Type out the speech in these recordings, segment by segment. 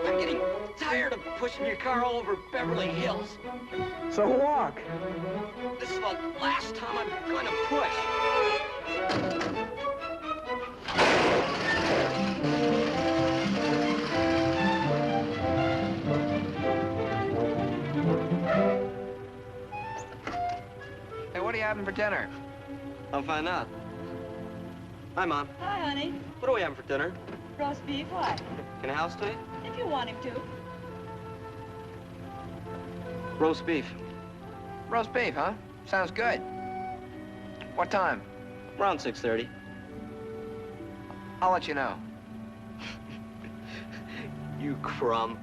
I'm getting tired of pushing your car all over Beverly Hills. So walk. This is the last time I'm going to push. Hey, what are you having for dinner? I'll find out. Hi, Mom. Hi, honey. What are we having for dinner? Roast beef, why? Can I house to you? If you want him to. Roast beef. Roast beef, huh? Sounds good. What time? Around 6:30. I'll let you know. You crumb.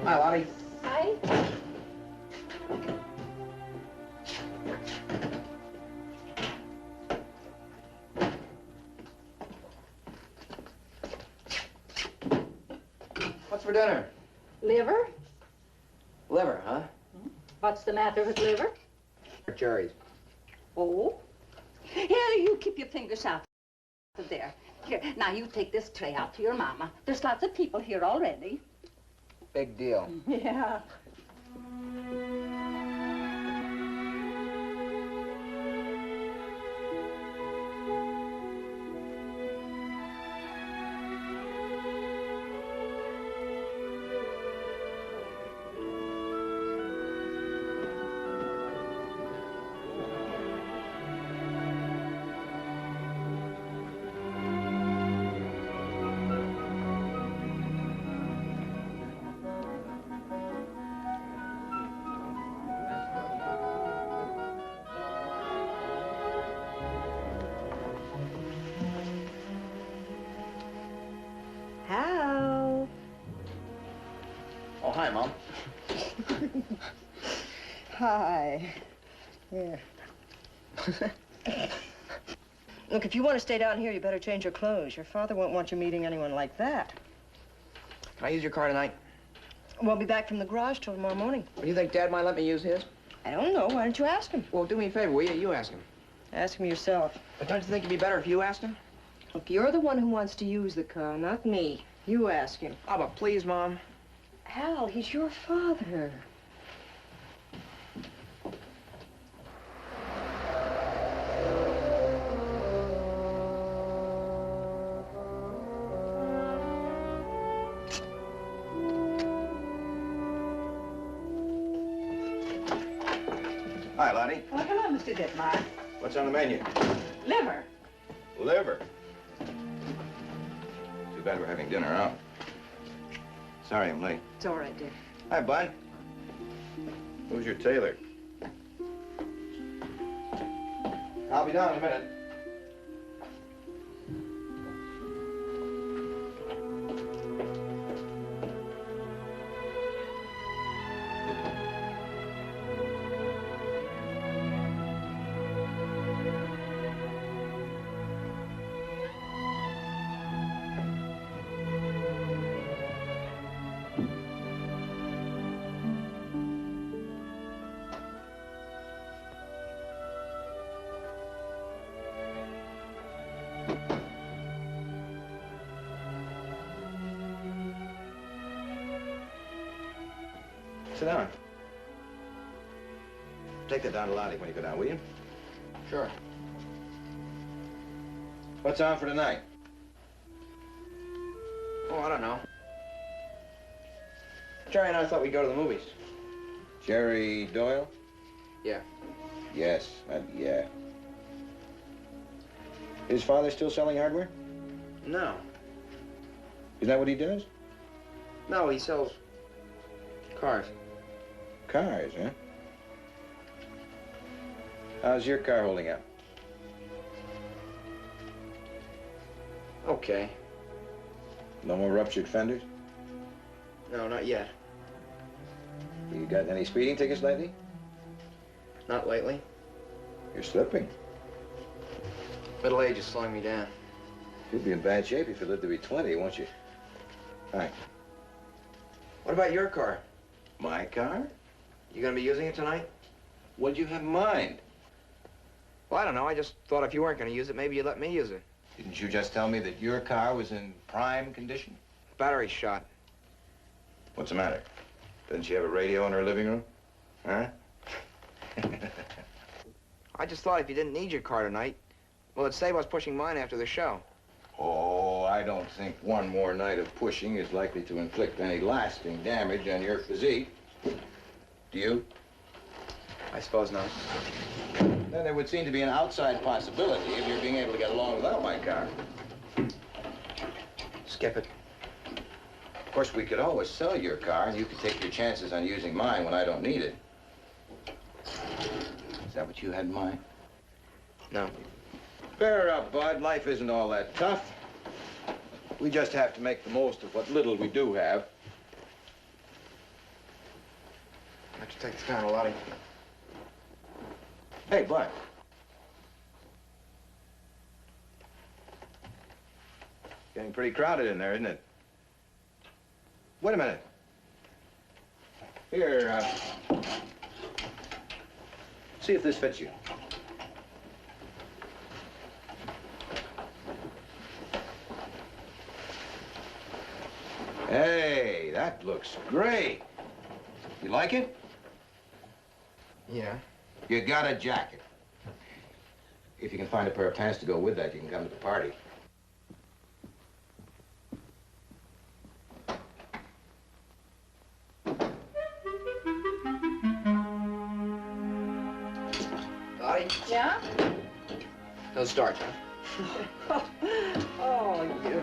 Hi, Lottie. Hi. What's for dinner? Liver? Liver, huh? What's the matter with liver? Jerry's. Oh? Here, you keep your fingers out of there. Here, now you take this tray out to your mama. There's lots of people here already. Big deal. Yeah. Hi. Here. Look, if you want to stay down here, you better change your clothes. Your father won't want you meeting anyone like that. Can I use your car tonight? Won't be back from the garage till tomorrow morning. Well, do you think Dad might let me use his? I don't know. Why don't you ask him? Well, do me a favor, will you? You ask him. Ask him yourself. But don't you think it'd be better if you asked him? Look, you're the one who wants to use the car, not me. You ask him. Oh, but please, Mom. Hal, he's your father. Hi, Lottie. Oh, hello, Mr. Ditmar. What's on the menu? Liver. Liver. Too bad we're having dinner out. Sorry I'm late. It's all right, Dick. Hi, Bud. Who's your tailor? I'll be down in a minute. Sit down. Take that down to Lottie when you go down, will you? Sure. What's on for tonight? Oh, I don't know. Jerry and I thought we'd go to the movies. Jerry Doyle? Yeah. Yes, yeah. Is father still selling hardware? No. Is that what he does? No, he sells cars. Cars, huh? How's your car holding up? Okay. No more ruptured fenders? No, not yet. You got any speeding tickets lately? Not lately. You're slipping. Middle age is slowing me down. You'll be in bad shape if you live to be 20, won't you? Hi. What about your car? My car? You gonna be using it tonight? What'd you have in mind? Well, I don't know. I just thought if you weren't gonna use it, maybe you'd let me use it. Didn't you just tell me that your car was in prime condition? Battery's shot. What's the matter? Doesn't she have a radio in her living room? Huh? I just thought if you didn't need your car tonight, well, it'd save us pushing mine after the show. Oh, I don't think one more night of pushing is likely to inflict any lasting damage on your physique. Do you? I suppose not. Then there would seem to be an outside possibility of your being able to get along without my car. Skip it. Of course, we could always sell your car, and you could take your chances on using mine when I don't need it. Is that what you had in mind? No. Bear up, Bud. Life isn't all that tough. We just have to make the most of what little we do have. Why don't you take this down, Lottie? Hey, Bud. Getting pretty crowded in there, isn't it? Wait a minute. Here, see if this fits you. Hey, that looks great. You like it? Yeah. You got a jacket. If you can find a pair of pants to go with that, you can come to the party. Lottie? Yeah? No starch, huh? Oh, you.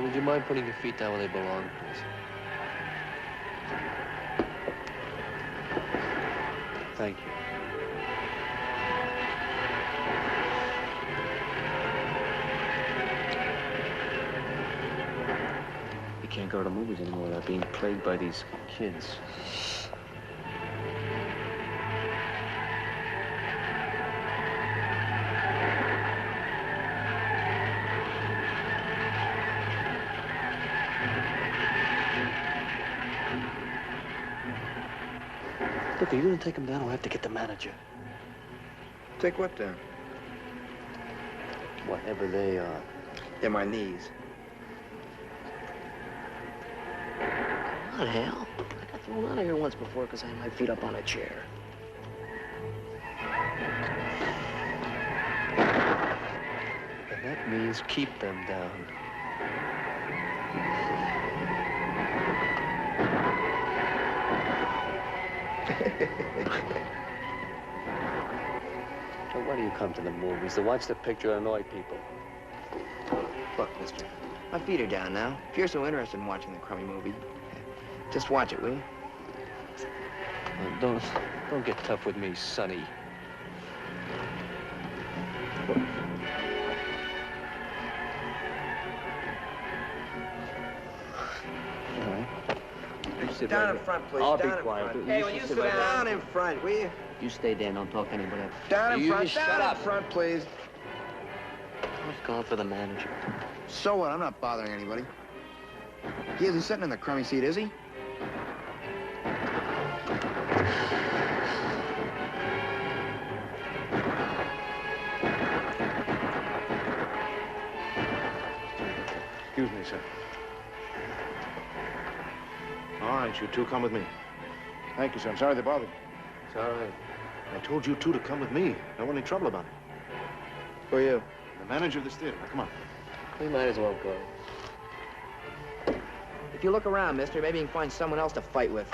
Would you mind putting your feet down where they belong, please? Thank you. You can't go to the movies anymore without being plagued by these kids. Look, are you gonna take him down or I have to get the manager? Take what down? Whatever they are. They're my knees. What the hell? I got thrown out of here once before because I had my feet up on a chair. And that means keep them down. So why do you come to the movies? To watch the picture and annoy people? Look, mister, my feet are down now. If you're so interested in watching the crummy movie, just watch it, will you? Don't get tough with me, Sonny. All right. Sit Down right in front, please. I'll down be in quiet. front. You Hey, should will you sit sit right down in front, will you? You stay there and don't talk to anybody else. Down in You front. just Down shut in up. front, please. I was calling for the manager. So what? I'm not bothering anybody. He isn't sitting in the crummy seat, is he? Excuse me, sir. All right, you two come with me. Thank you, sir. I'm sorry they bothered you. It's all right. I told you two to come with me. Don't want any trouble about it. Who are you? The manager of this theater. Now, come on. We might as well go. If you look around, mister, maybe you can find someone else to fight with.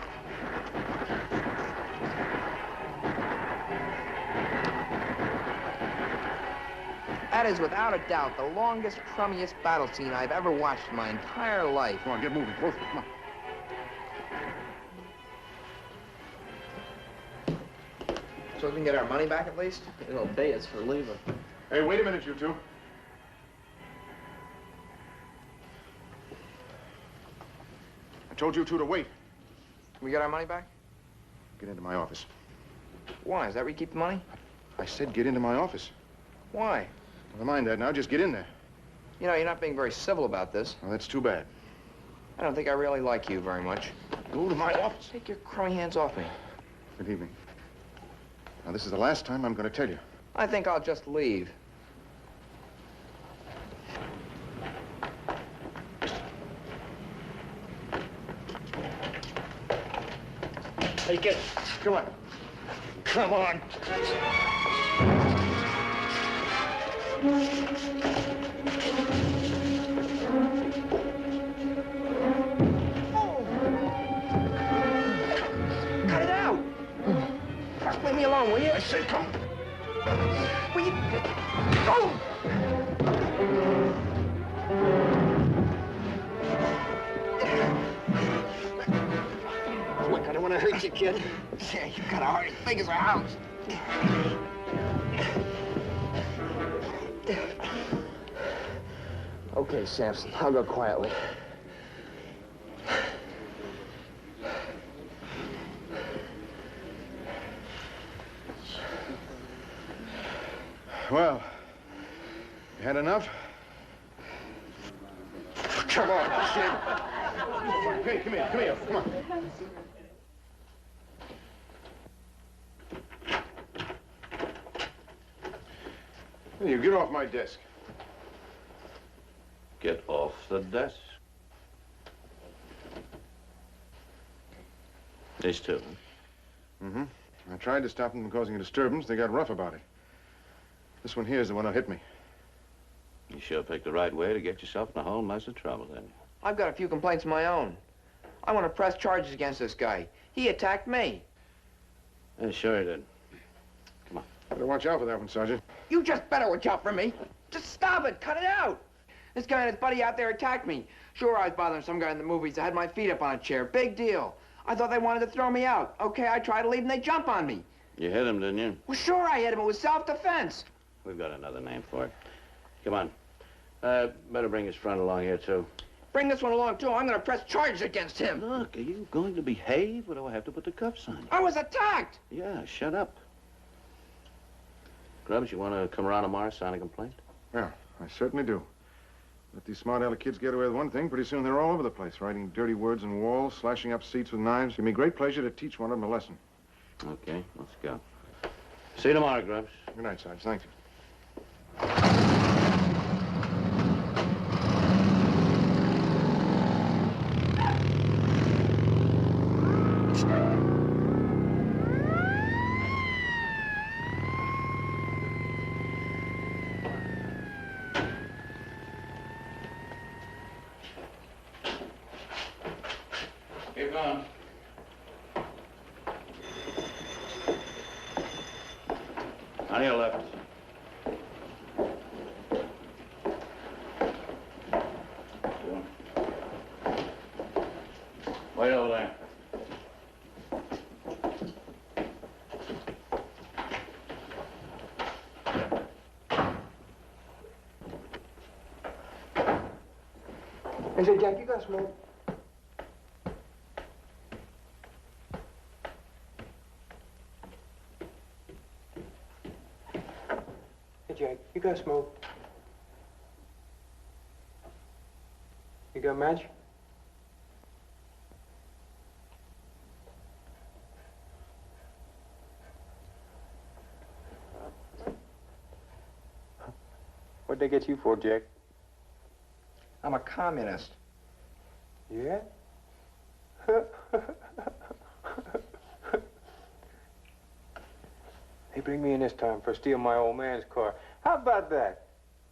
That is, without a doubt, the longest, crummiest battle scene I've ever watched in my entire life. Come on, get moving. Both of you, come on. So we can get our money back at least? They'll pay us for leaving. Hey, wait a minute, you two. I told you two to wait. Can we get our money back? Get into my office. Why? Is that where you keep the money? I said get into my office. Why? Never mind that now. Just get in there. You know, you're not being very civil about this. Well, that's too bad. I don't think I really like you very much. Go to my office. Take your crummy hands off me. Good evening. Now, this is the last time I'm going to tell you. I think I'll just leave. Hey, get. Come on. Come on. Cut it out! Leave me alone, will you? I said come. Will you? Go! Look, I don't want to hurt you, kid. Yeah, you got a heart as big as a house. Okay, Samson, I'll go quietly. Well, you had enough? Come on, kid. Hey, come here, come on. Hey, you get off my desk. Get off the desk. These two. Mm-hmm. I tried to stop them from causing a disturbance. They got rough about it. This one here is the one who hit me. You sure picked the right way to get yourself in a whole mess of trouble, then. I've got a few complaints of my own. I want to press charges against this guy. He attacked me. Yeah, sure he did. Come on. Better watch out for that one, Sergeant. You just better watch out for me. Just stop it. Cut it out. This guy and his buddy out there attacked me. Sure, I was bothering some guy in the movies. I had my feet up on a chair. Big deal. I thought they wanted to throw me out. Okay, I tried to leave and they jump on me. You hit him, didn't you? Well, sure I hit him. It was self-defense. We've got another name for it. Come on. Better bring his friend along here, too. Bring this one along, too. I'm going to press charges against him. Look, are you going to behave, or do I have to put the cuffs on you? I was attacked. Yeah, shut up. Grubbs, you want to come around tomorrow, sign a complaint? Yeah, I certainly do. Let these smart-aleck kids get away with one thing, pretty soon they're all over the place, writing dirty words on walls, slashing up seats with knives. Give me great pleasure to teach one of them a lesson. Okay, let's go. See you tomorrow, Grubbs. Good night, Sarge. Thank you. Keep going. On your left. Wait over there. Hey, say, Jack, you got smoke? Hey, Jack, you got smoke? You got a match? What'd they get you for, Jack? I'm a communist. Yeah? They bring me in this time for stealing my old man's car. How about that?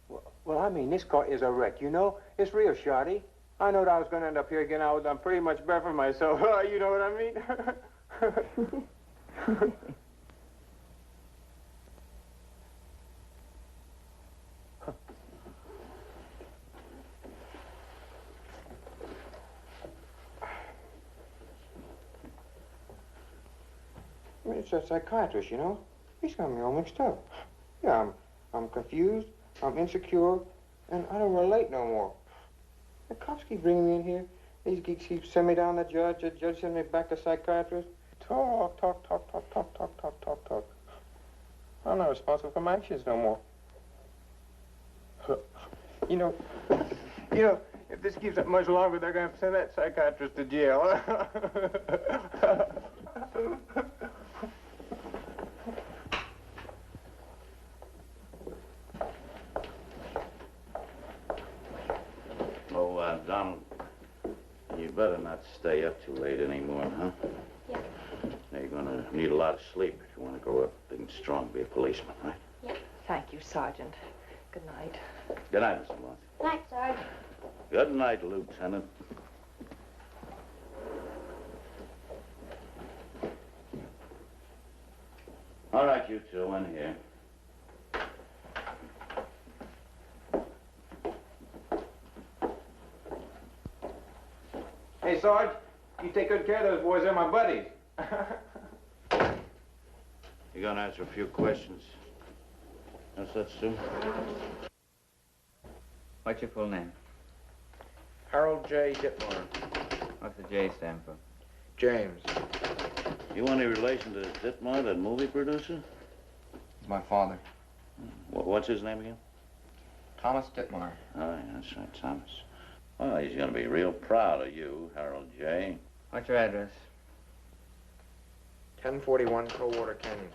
Well, I mean, this car is a wreck, you know? It's real shoddy. I knowed I was going to end up here again. I'm pretty much bad for myself. You know what I mean? I mean, it's a psychiatrist, you know? He's got me all mixed up. Yeah, I'm confused, I'm insecure, and I don't relate no more. The cops keep bringing me in here. These geeks keep sending me down to the judge. The judge sends me back to psychiatrist. Talk. I'm not responsible for my actions no more. You know, if this keeps up much longer, they're going to send that psychiatrist to jail. better not stay up too late anymore, huh? Yeah. Now, you're gonna need a lot of sleep if you want to grow up big and strong, be a policeman, right? Yeah. Thank you, Sergeant. Good night. Good night, Mr. Moss. Night, Sarge. Good night, Lieutenant. All right, you two, in here. Hey, Sarge, you take good care of those boys. They're my buddies. You're gonna answer a few questions. What's that, Stu? What's your full name? Harold J. Ditmar. What's the J stand for? James. You any relation to Ditmar, that movie producer? He's my father. What's his name again? Thomas Ditmar. Oh, yeah, that's right, Thomas. Well, he's gonna be real proud of you, Harold J. What's your address? 1041 Coldwater Canyon.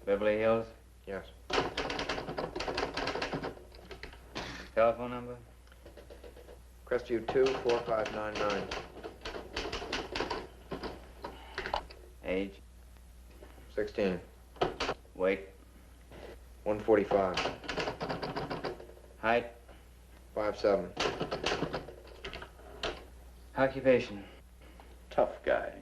Beverly Hills? Yes. Telephone number? Crestview 24599. Age? 16. Weight? 145. Height? 5'7". Occupation? Tough guy.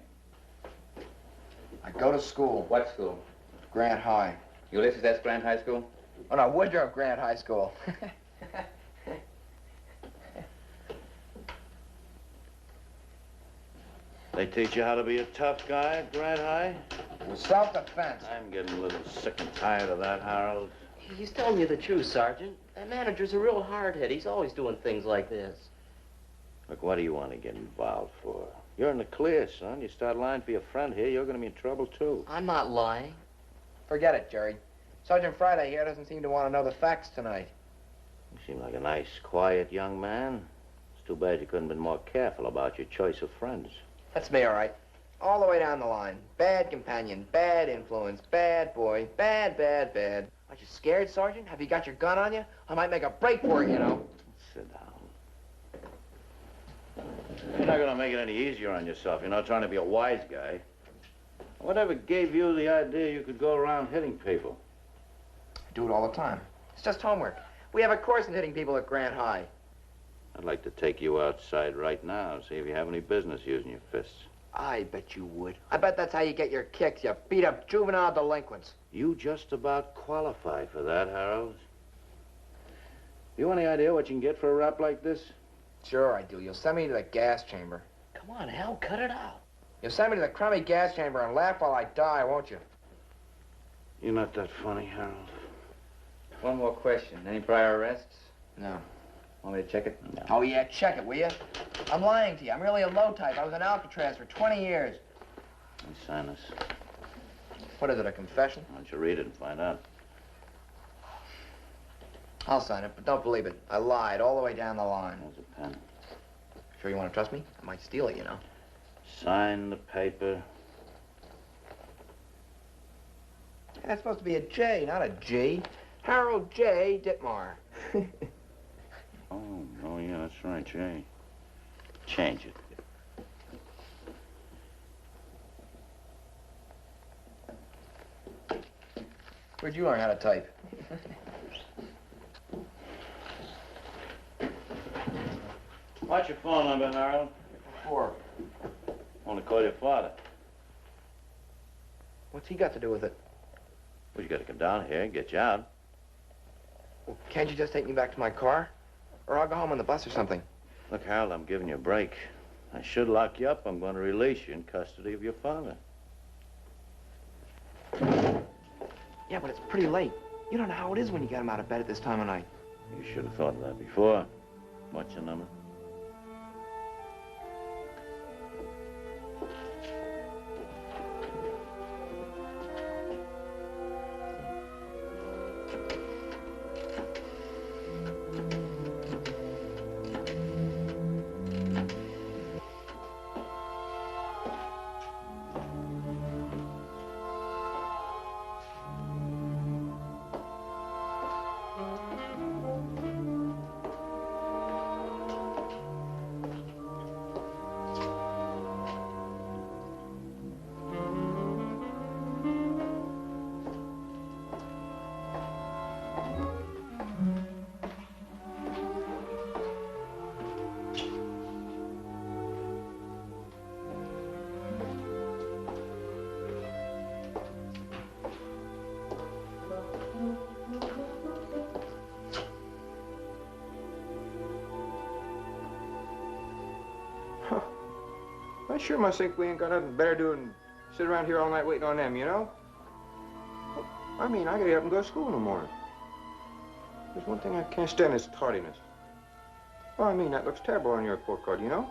I go to school. What school? Grant High. Ulysses S. Grant High School? Oh, no, Woodrow Grant High School. They teach you how to be a tough guy at Grant High? It was self-defense. I'm getting a little sick and tired of that, Harold. He's telling you the truth, Sergeant. That manager's a real hardhead. He's always doing things like this. Look, what do you want to get involved for? You're in the clear, son. You start lying for your friend here, you're going to be in trouble, too. I'm not lying. Forget it, Jerry. Sergeant Friday here doesn't seem to want to know the facts tonight. You seem like a nice, quiet young man. It's too bad you couldn't have been more careful about your choice of friends. That's me, all right. All the way down the line. Bad companion, bad influence, bad boy, bad, bad, bad. Aren't you scared, Sergeant? Have you got your gun on you? I might make a break for it, you know. Sit down. You're not going to make it any easier on yourself. You're not trying to be a wise guy. Whatever gave you the idea you could go around hitting people? I do it all the time. It's just homework. We have a course in hitting people at Grant High. I'd like to take you outside right now, see if you have any business using your fists. I bet you would. I bet that's how you get your kicks, you beat up juvenile delinquents. You just about qualify for that, Harold. You any idea what you can get for a rap like this? Sure I do. You'll send me to the gas chamber. Come on, Hal, cut it out. You'll send me to the crummy gas chamber and laugh while I die, won't you? You're not that funny, Harold. One more question. Any prior arrests? No. Want me to check it? No. Oh, yeah, check it, will you? I'm lying to you. I'm really a low type. I was in Alcatraz for 20 years. Hey, sign this. What is it, a confession? Why don't you read it and find out? I'll sign it, but don't believe it. I lied all the way down the line. There's a pen. Sure you want to trust me? I might steal it, you know. Sign the paper. Hey, that's supposed to be a J, not a G. Harold J. Ditmar. Oh, yeah, that's right, Jay. Change it. Where'd you learn how to type? What's your phone number, Harold? 4. I want to call your father. What's he got to do with it? Well, you got to come down here and get you out. Well, can't you just take me back to my car? Or I'll go home on the bus or something. Look, Harold, I'm giving you a break. I should lock you up. I'm going to release you in custody of your father. Yeah, but it's pretty late. You don't know how it is when you get him out of bed at this time of night. You should have thought of that before. What's your number? sure must think we ain't got nothing better to do than sit around here all night waiting on them, you know? I mean, I gotta get up and go to school in the morning. There's one thing I can't stand is tardiness. Oh, I mean, that looks terrible on your report card, you know?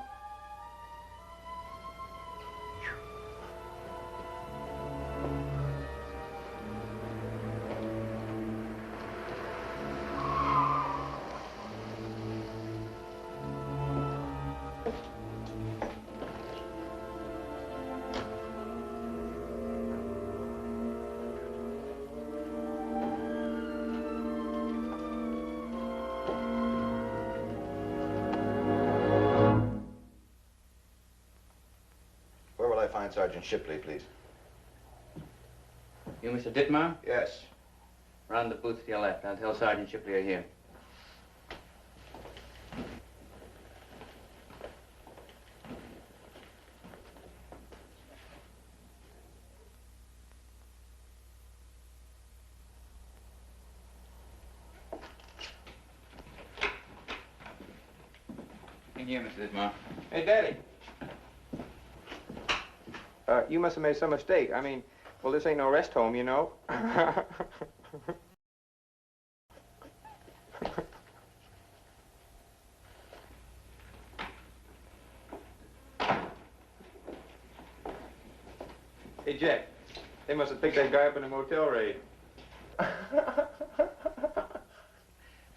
Sergeant Shipley, please. You Mr. Ditmar? Yes. Round the booth to your left. I'll tell Sergeant Shipley you're here. In here, Mr. Ditmar. Hey, Daddy. You must have made some mistake. I mean, well, this ain't no rest home, you know. Hey, Jack, they must have picked that guy up in a motel raid.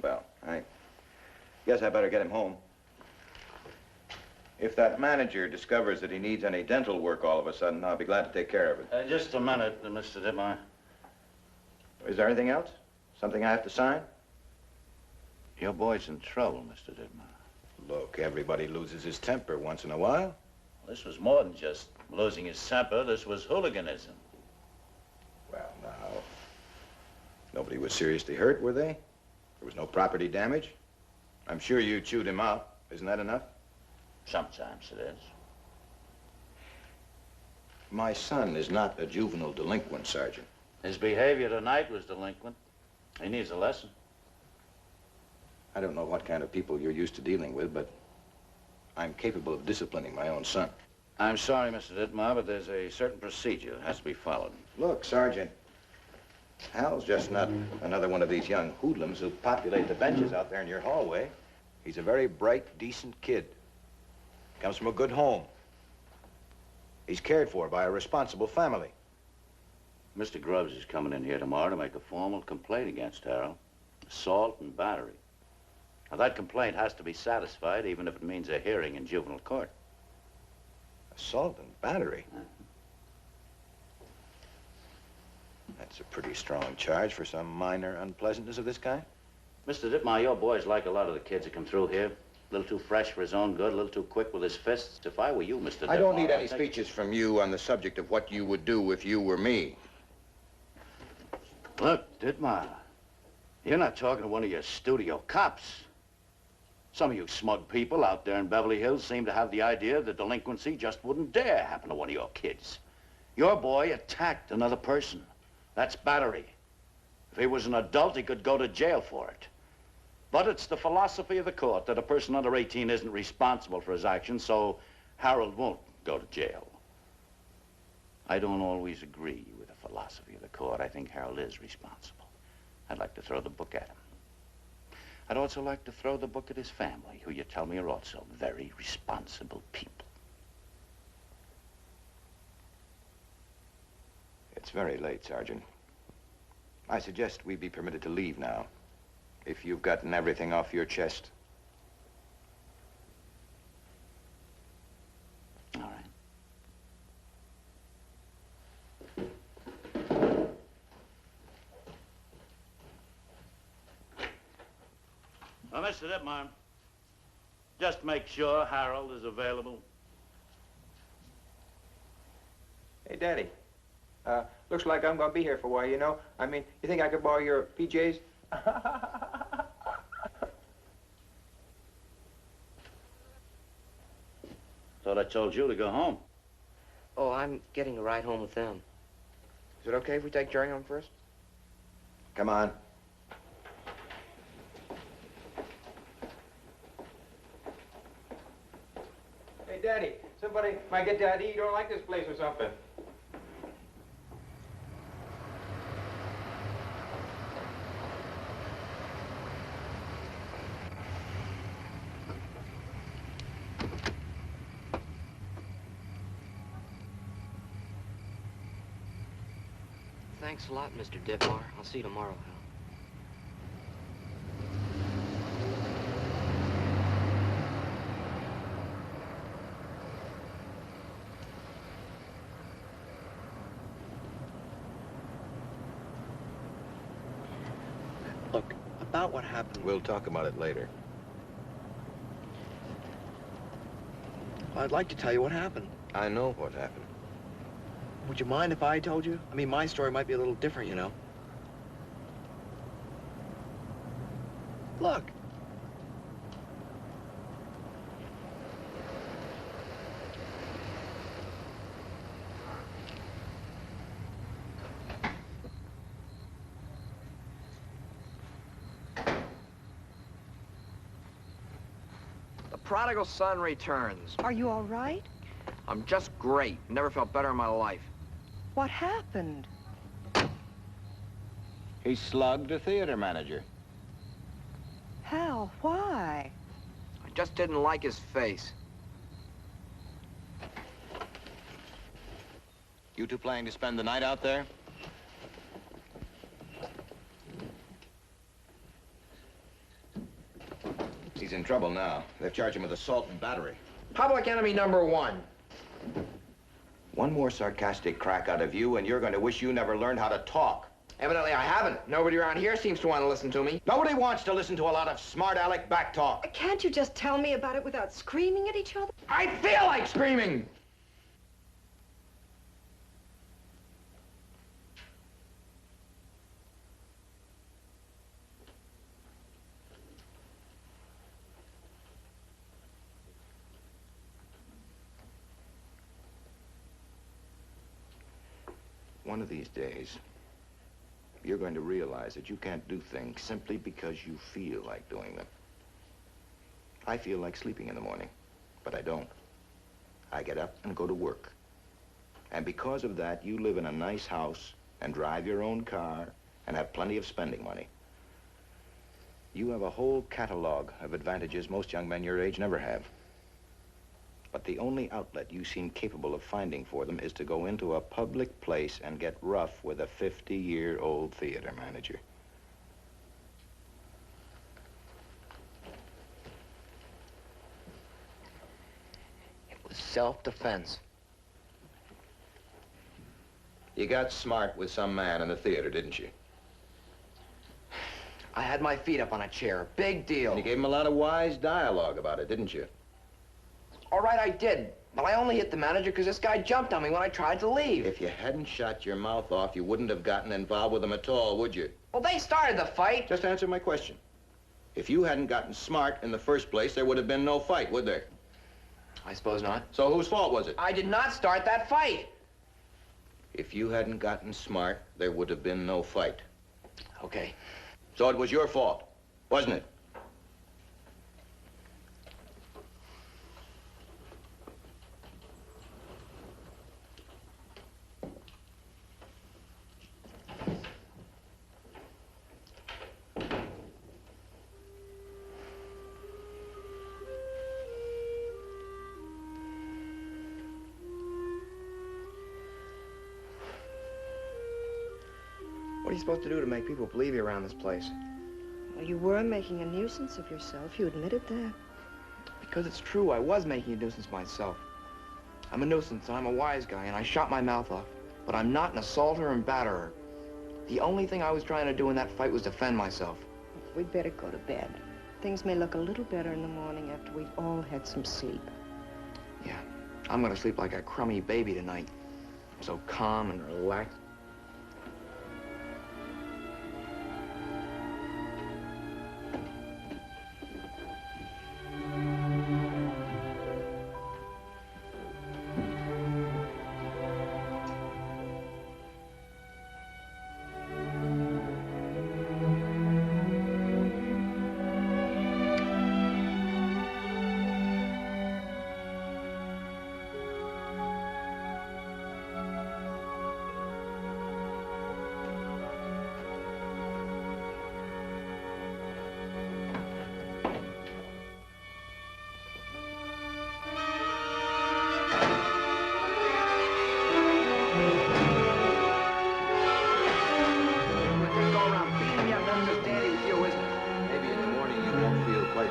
Well, I guess I better get him home. If that manager discovers that he needs any dental work all of a sudden, I'll be glad to take care of it. Just a minute, Mr. Ditmar. Is there anything else? Something I have to sign? Your boy's in trouble, Mr. Ditmar. Look, everybody loses his temper once in a while. This was more than just losing his temper. This was hooliganism. Well, now, nobody was seriously hurt, were they? There was no property damage? I'm sure you chewed him out. Isn't that enough? Sometimes it is. My son is not a juvenile delinquent, Sergeant. His behavior tonight was delinquent. He needs a lesson. I don't know what kind of people you're used to dealing with, but I'm capable of disciplining my own son. I'm sorry, Mr. Ditmar, but there's a certain procedure that has to be followed. Look, Sergeant, Hal's just not another one of these young hoodlums who populate the benches out there in your hallway. He's a very bright, decent kid. Comes from a good home. He's cared for by a responsible family. Mr. Grubbs is coming in here tomorrow to make a formal complaint against Harold. Assault and battery. Now, that complaint has to be satisfied, even if it means a hearing in juvenile court. Assault and battery? That's a pretty strong charge for some minor unpleasantness of this kind. Mr. Ditmar, your boy's like a lot of the kids that come through here. A little too fresh for his own good, a little too quick with his fists. If I were you, Mr. Ditmar... I don't need any speeches from you on the subject of what you would do if you were me. Look, Ditmar, you're not talking to one of your studio cops. Some of you smug people out there in Beverly Hills seem to have the idea that delinquency just wouldn't dare happen to one of your kids. Your boy attacked another person. That's battery. If he was an adult, he could go to jail for it. But it's the philosophy of the court that a person under 18 isn't responsible for his actions, so Harold won't go to jail. I don't always agree with the philosophy of the court. I think Harold is responsible. I'd like to throw the book at him. I'd also like to throw the book at his family, who you tell me are also very responsible people. It's very late, Sergeant. I suggest we be permitted to leave now, if you've gotten everything off your chest. All right. Well, Mr. Ditmar, just make sure Harold is available. Hey, Daddy. Looks like I'm gonna be here for a while, you know? I mean, you think I could borrow your PJs? Thought I told you to go home. Oh, I'm getting a ride home with them. Is it okay if we take Jerry home first? Come on. Hey, Daddy, Somebody might get the idea you don't like this place or something. Thanks a lot, Mr. Ditmar. I'll see you tomorrow, Hal. Look, about what happened... We'll talk about it later. I'd like to tell you what happened. I know what happened. Would you mind if I told you? I mean, my story might be a little different, you know. Look. The prodigal son returns. Are you all right? I'm just great. Never felt better in my life. What happened? He slugged a theater manager. Hal, why? I just didn't like his face. You two planning to spend the night out there? He's in trouble now. They've charged him with assault and battery. Public enemy number one. One more sarcastic crack out of you, and you're going to wish you never learned how to talk. Evidently, I haven't. Nobody around here seems to want to listen to me. Nobody wants to listen to a lot of smart aleck back talk. Can't you just tell me about it without screaming at each other? I feel like screaming! One of these days, you're going to realize that you can't do things simply because you feel like doing them. I feel like sleeping in the morning, but I don't. I get up and go to work. And because of that, you live in a nice house and drive your own car and have plenty of spending money. You have a whole catalog of advantages most young men your age never have. But the only outlet you seem capable of finding for them is to go into a public place and get rough with a 50-year-old theater manager. It was self-defense. You got smart with some man in the theater, didn't you? I had my feet up on a chair. Big deal. And you gave him a lot of wise dialogue about it, didn't you? All right, I did. But I only hit the manager because this guy jumped on me when I tried to leave. If you hadn't shot your mouth off, you wouldn't have gotten involved with him at all, would you? Well, they started the fight. Just answer my question. If you hadn't gotten smart in the first place, there would have been no fight, would there? I suppose not. So whose fault was it? I did not start that fight. If you hadn't gotten smart, there would have been no fight. Okay. So it was your fault, wasn't it? What are you supposed to do to make people believe you around this place? Well, you were making a nuisance of yourself. You admitted that. Because it's true, I was making a nuisance myself. I'm a nuisance, and I'm a wise guy, and I shot my mouth off. But I'm not an assaulter and batterer. The only thing I was trying to do in that fight was defend myself. We'd better go to bed. Things may look a little better in the morning after we've all had some sleep. Yeah, I'm gonna sleep like a crummy baby tonight. I'm so calm and relaxed.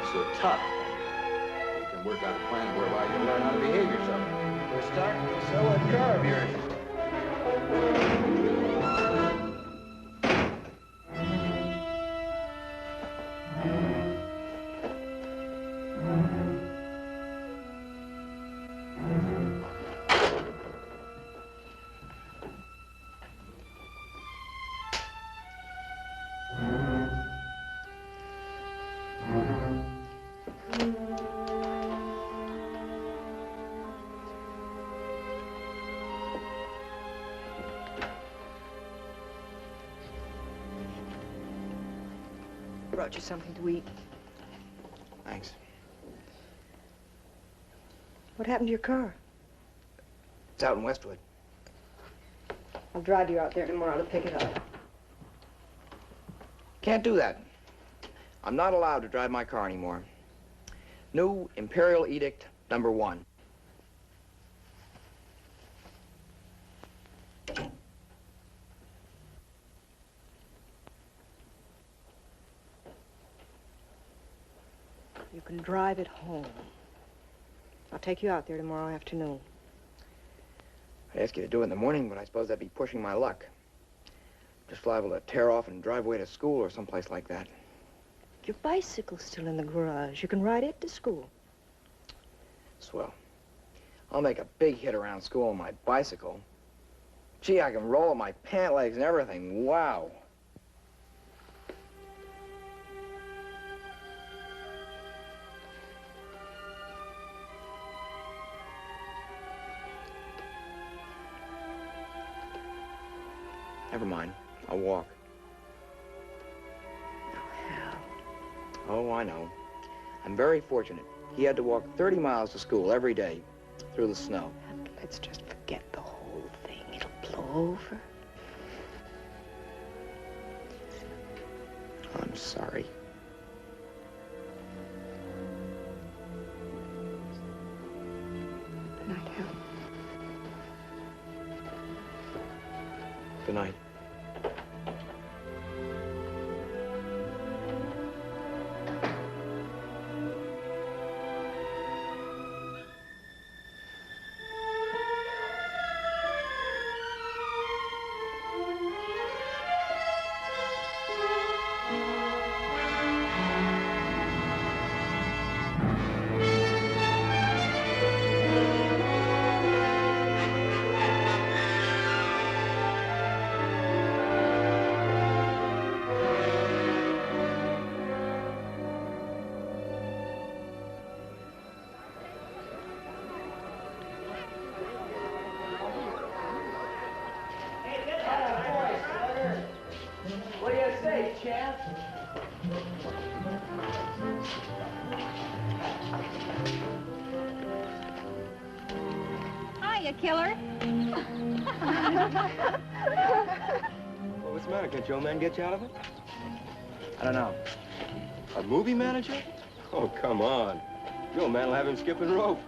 it's so tough. You can work out a plan whereby you learn how to behave yourself. We're starting to sell that car of yours. Brought you something to eat. Thanks. What happened to your car? It's out in Westwood. I'll drive you out there tomorrow to pick it up. Can't do that. I'm not allowed to drive my car anymore. New Imperial Edict number 1. You can drive it home. I'll take you out there tomorrow afternoon. I'd ask you to do it in the morning, but I suppose that'd be pushing my luck. Just liable to tear off and drive away to school or someplace like that. Your bicycle's still in the garage. You can ride it to school. Swell. I'll make a big hit around school on my bicycle. Gee, I can roll up my pant legs and everything. Wow. Never mind. I'll walk. Oh, I know. I'm very fortunate. He had to walk 30 miles to school every day through the snow. Let's just forget the whole thing. It'll blow over. I'm sorry. Good night, Helen. Good night. Killer. Well, what's the matter? Can't your old man get you out of it? I don't know. A movie manager? Oh, come on. Your old man will have him skipping rope.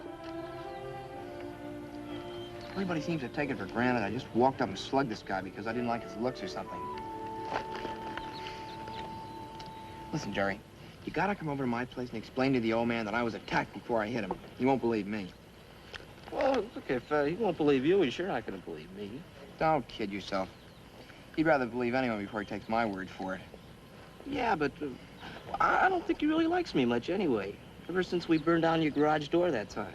Everybody seems to take it for granted I just walked up and slugged this guy because I didn't like his looks or something. Listen, Jerry, you gotta come over to my place and explain to the old man that I was attacked before I hit him. He won't believe me. Well, look, if he won't believe you, he's sure not going to believe me. Don't kid yourself. He'd rather believe anyone before he takes my word for it. Yeah, but I don't think he really likes me much anyway. Ever since we burned down your garage door that time.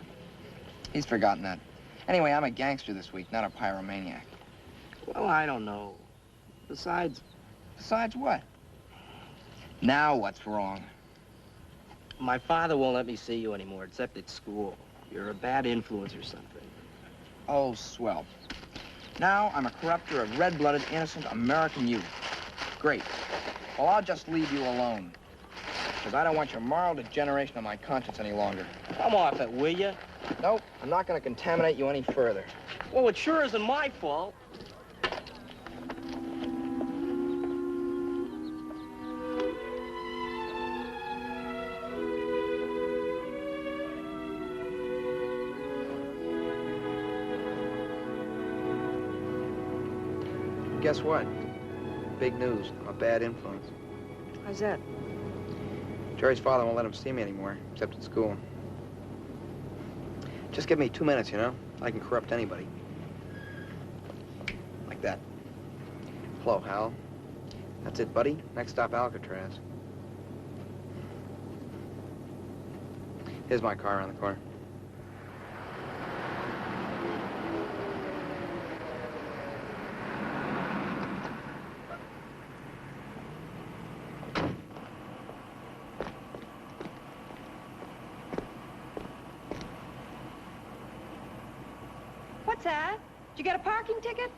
He's forgotten that. Anyway, I'm a gangster this week, not a pyromaniac. Well, I don't know. Besides... Besides what? Now what's wrong? My father won't let me see you anymore, except at school. You're a bad influence or something. Oh, swell. Now I'm a corrupter of red-blooded, innocent American youth. Great. Well, I'll just leave you alone. Because I don't want your moral degeneration on my conscience any longer. Come off it, will you? Nope, I'm not going to contaminate you any further. Well, it sure isn't my fault. Guess what? Big news. I'm a bad influence. How's that? Jerry's father won't let him see me anymore, except at school. Just give me 2 minutes, you know? I can corrupt anybody. Like that. Hello, Hal. That's it, buddy. Next stop, Alcatraz. Here's my car around the corner. What's that? Did you get a parking ticket?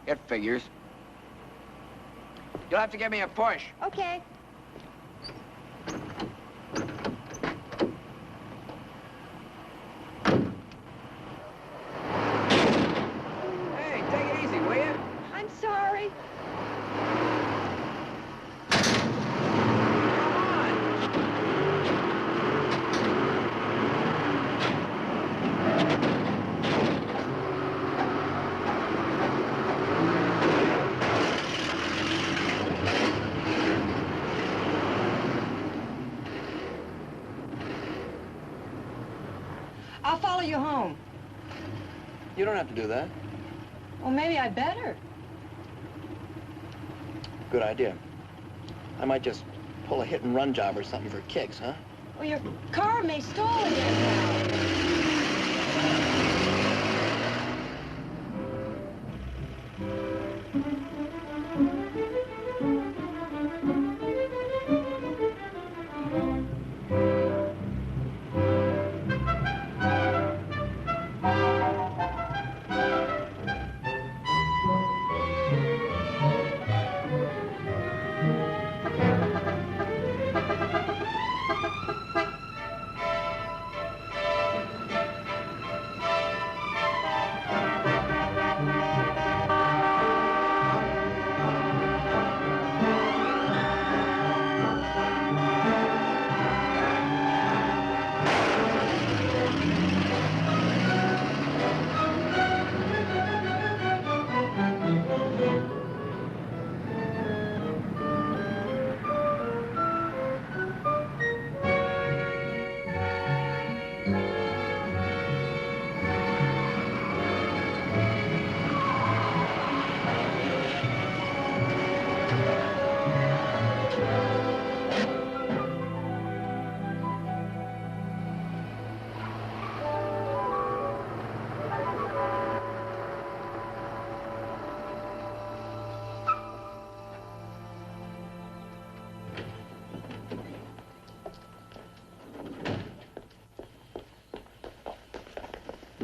It figures. You'll have to give me a push. Okay. Hey, take it easy, will you? I'm sorry. I'll follow you home. You don't have to do that. Well, maybe I better. Good idea. I might just pull a hit-and-run job or something for kicks, huh? Well, your car may stall again now.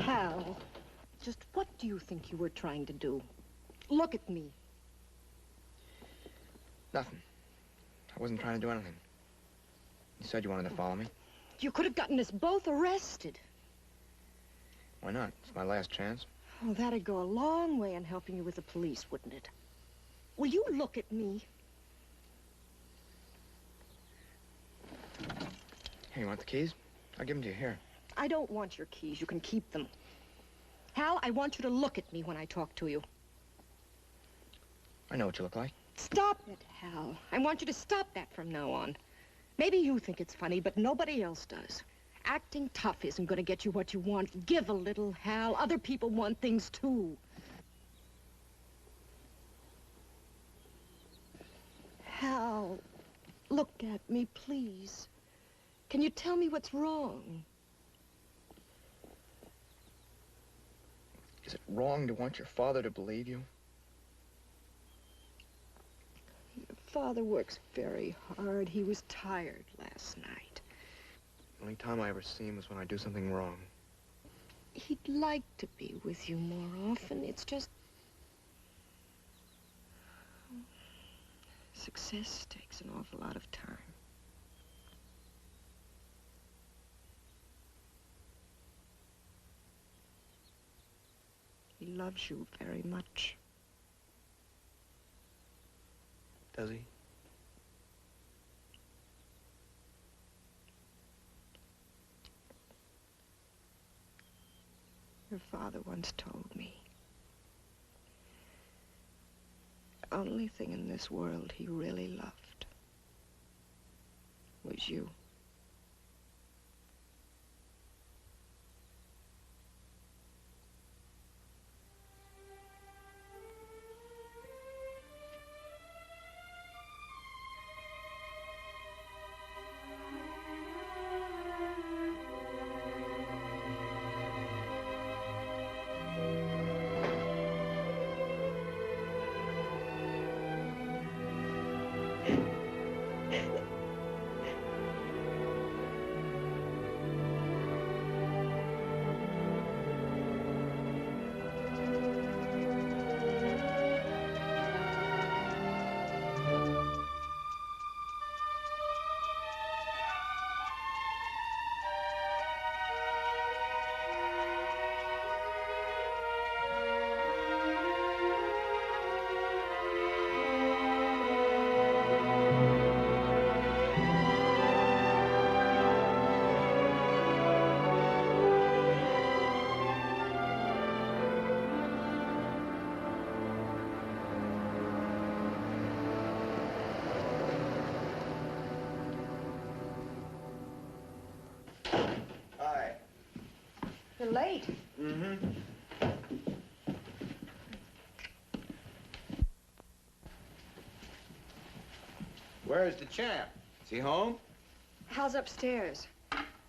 Hal, just what do you think you were trying to do? Look at me. Nothing. I wasn't trying to do anything. You said you wanted to follow me. You could have gotten us both arrested. Why not? It's my last chance. Oh, that'd go a long way in helping you with the police, wouldn't it? Will you look at me? Hey, you want the keys? I'll give them to you here. I don't want your keys. You can keep them. Hal, I want you to look at me when I talk to you. I know what you look like. Stop it, Hal. I want you to stop that from now on. Maybe you think it's funny, but nobody else does. Acting tough isn't going to get you what you want. Give a little, Hal. Other people want things, too. Hal, look at me, please. Can you tell me what's wrong? Is it wrong to want your father to believe you? Your father works very hard. He was tired last night. The only time I ever see him is when I do something wrong. He'd like to be with you more often. It's just... success takes an awful lot of time. He loves you very much. Does he? Your father once told me the only thing in this world he really loved was you. You're late. Mm-hmm. Where's the champ? Is he home? Hal's upstairs.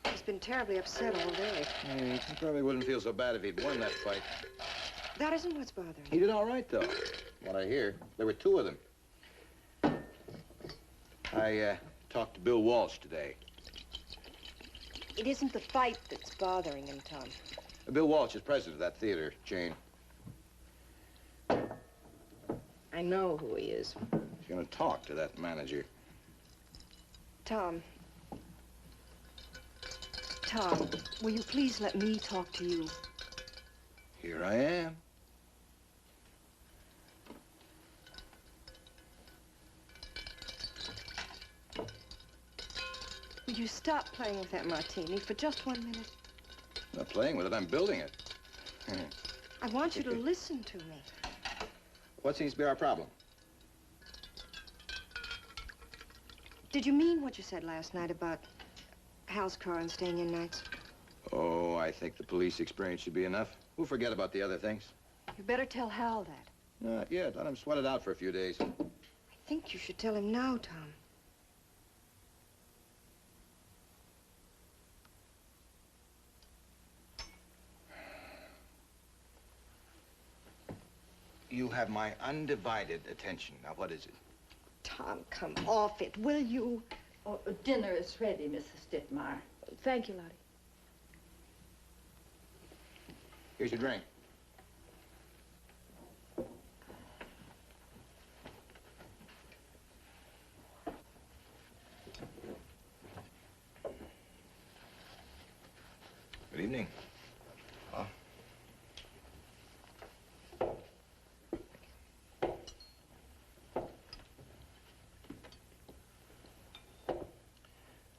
He's been terribly upset all day. He probably wouldn't feel so bad if he'd won that fight. That isn't what's bothering He him. did all right, though. What I hear, there were two of them. I talked to Bill Walsh today. It isn't the fight that's bothering him, Tom. Bill Walsh is president of that theater chain. I know who he is. He's going to talk to that manager. Tom. Tom, will you please let me talk to you? Here I am. Will you stop playing with that martini for just 1 minute? I'm not playing with it, I'm building it. I want you to listen to me. What seems to be our problem? Did you mean what you said last night about Hal's car and staying in nights? Oh, I think the police experience should be enough. We'll forget about the other things. You better tell Hal that. Not yet. Let him sweat it out for a few days. I think you should tell him now, Tom. You have my undivided attention. Now, what is it? Tom, come off it, will you? Oh, dinner is ready, Mrs. Ditmar. Thank you, Lottie. Here's your drink. Good evening. Oh.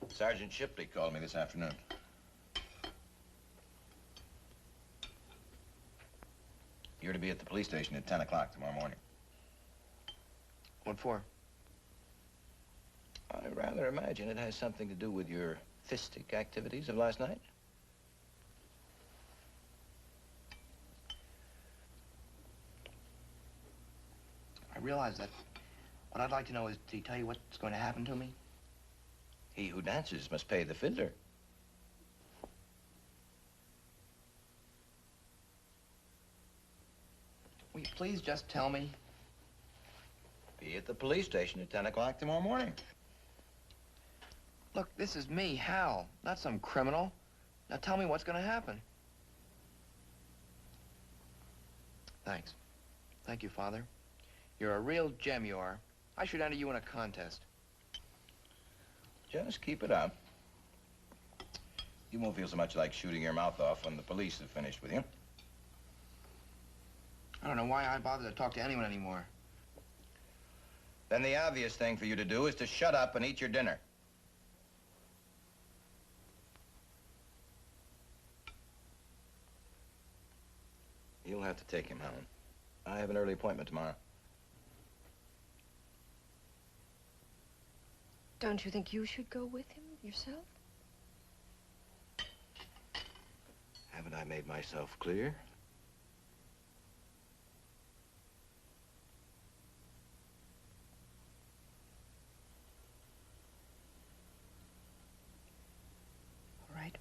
Sergeant Shipley called me this afternoon. You're to be at the police station at 10 o'clock tomorrow morning. What for? I rather imagine it has something to do with your fistic activities of last night. I realize that. What I'd like to know is, did he tell you what's going to happen to me? He who dances must pay the fiddler. Will you please just tell me? Be at the police station at 10 o'clock tomorrow morning. Look, this is me, Hal, not some criminal. Now tell me what's going to happen. Thanks. Thank you, Father. You're a real gem, you are. I should enter you in a contest. Just keep it up. You won't feel so much like shooting your mouth off when the police have finished with you. I don't know why I bother to talk to anyone anymore. Then the obvious thing for you to do is to shut up and eat your dinner. You'll have to take him, Helen. I have an early appointment tomorrow. Don't you think you should go with him yourself? Haven't I made myself clear? All right.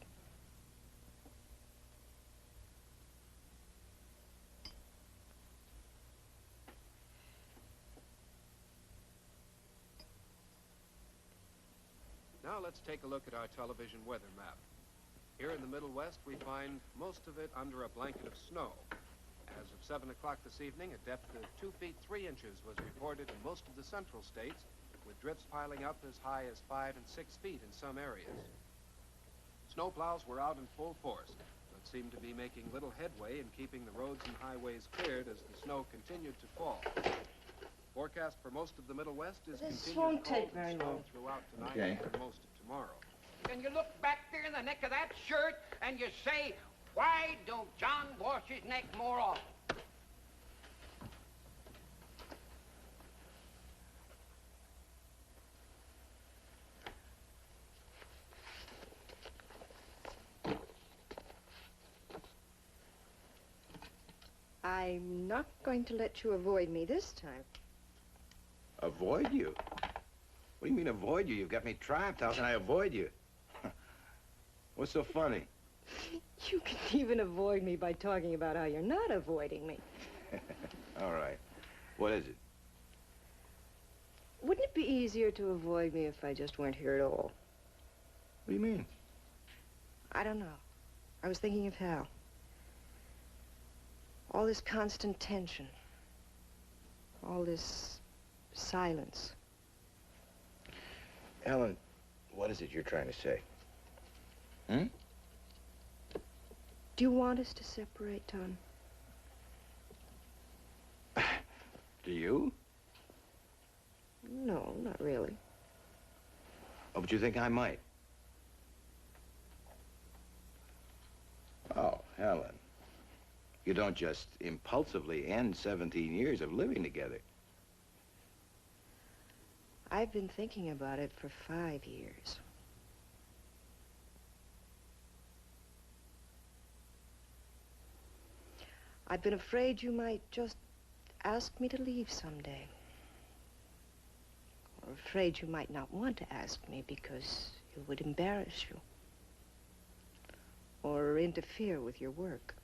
Now let's take a look at our television weather map. Here in the Middle West, we find most of it under a blanket of snow. As of 7 o'clock this evening, a depth of 2 feet 3 inches was reported in most of the central states, with drifts piling up as high as 5 and 6 feet in some areas. Snowplows were out in full force, but seemed to be making little headway in keeping the roads and highways cleared as the snow continued to fall. Forecast for most of the Middle West is This continued won't cold take very and snow long. throughout tonight Okay. and most of tomorrow. And you look back there in the neck of that shirt and you say, why don't John wash his neck more often? I'm not going to let you avoid me this time. Avoid you? What do you mean avoid you? You've got me trapped. How can I avoid you? What's so funny? You can even avoid me by talking about how you're not avoiding me. All right. What is it? Wouldn't it be easier to avoid me if I just weren't here at all? What do you mean? I don't know. I was thinking of Hal. All this constant tension. All this silence. Helen, what is it you're trying to say? Hmm? Do you want us to separate, Tom? Do you? No, not really. Oh, but you think I might? Oh, Helen. You don't just impulsively end 17 years of living together. I've been thinking about it for 5 years. I've been afraid you might just ask me to leave someday. Or afraid you might not want to ask me because it would embarrass you. Or interfere with your work.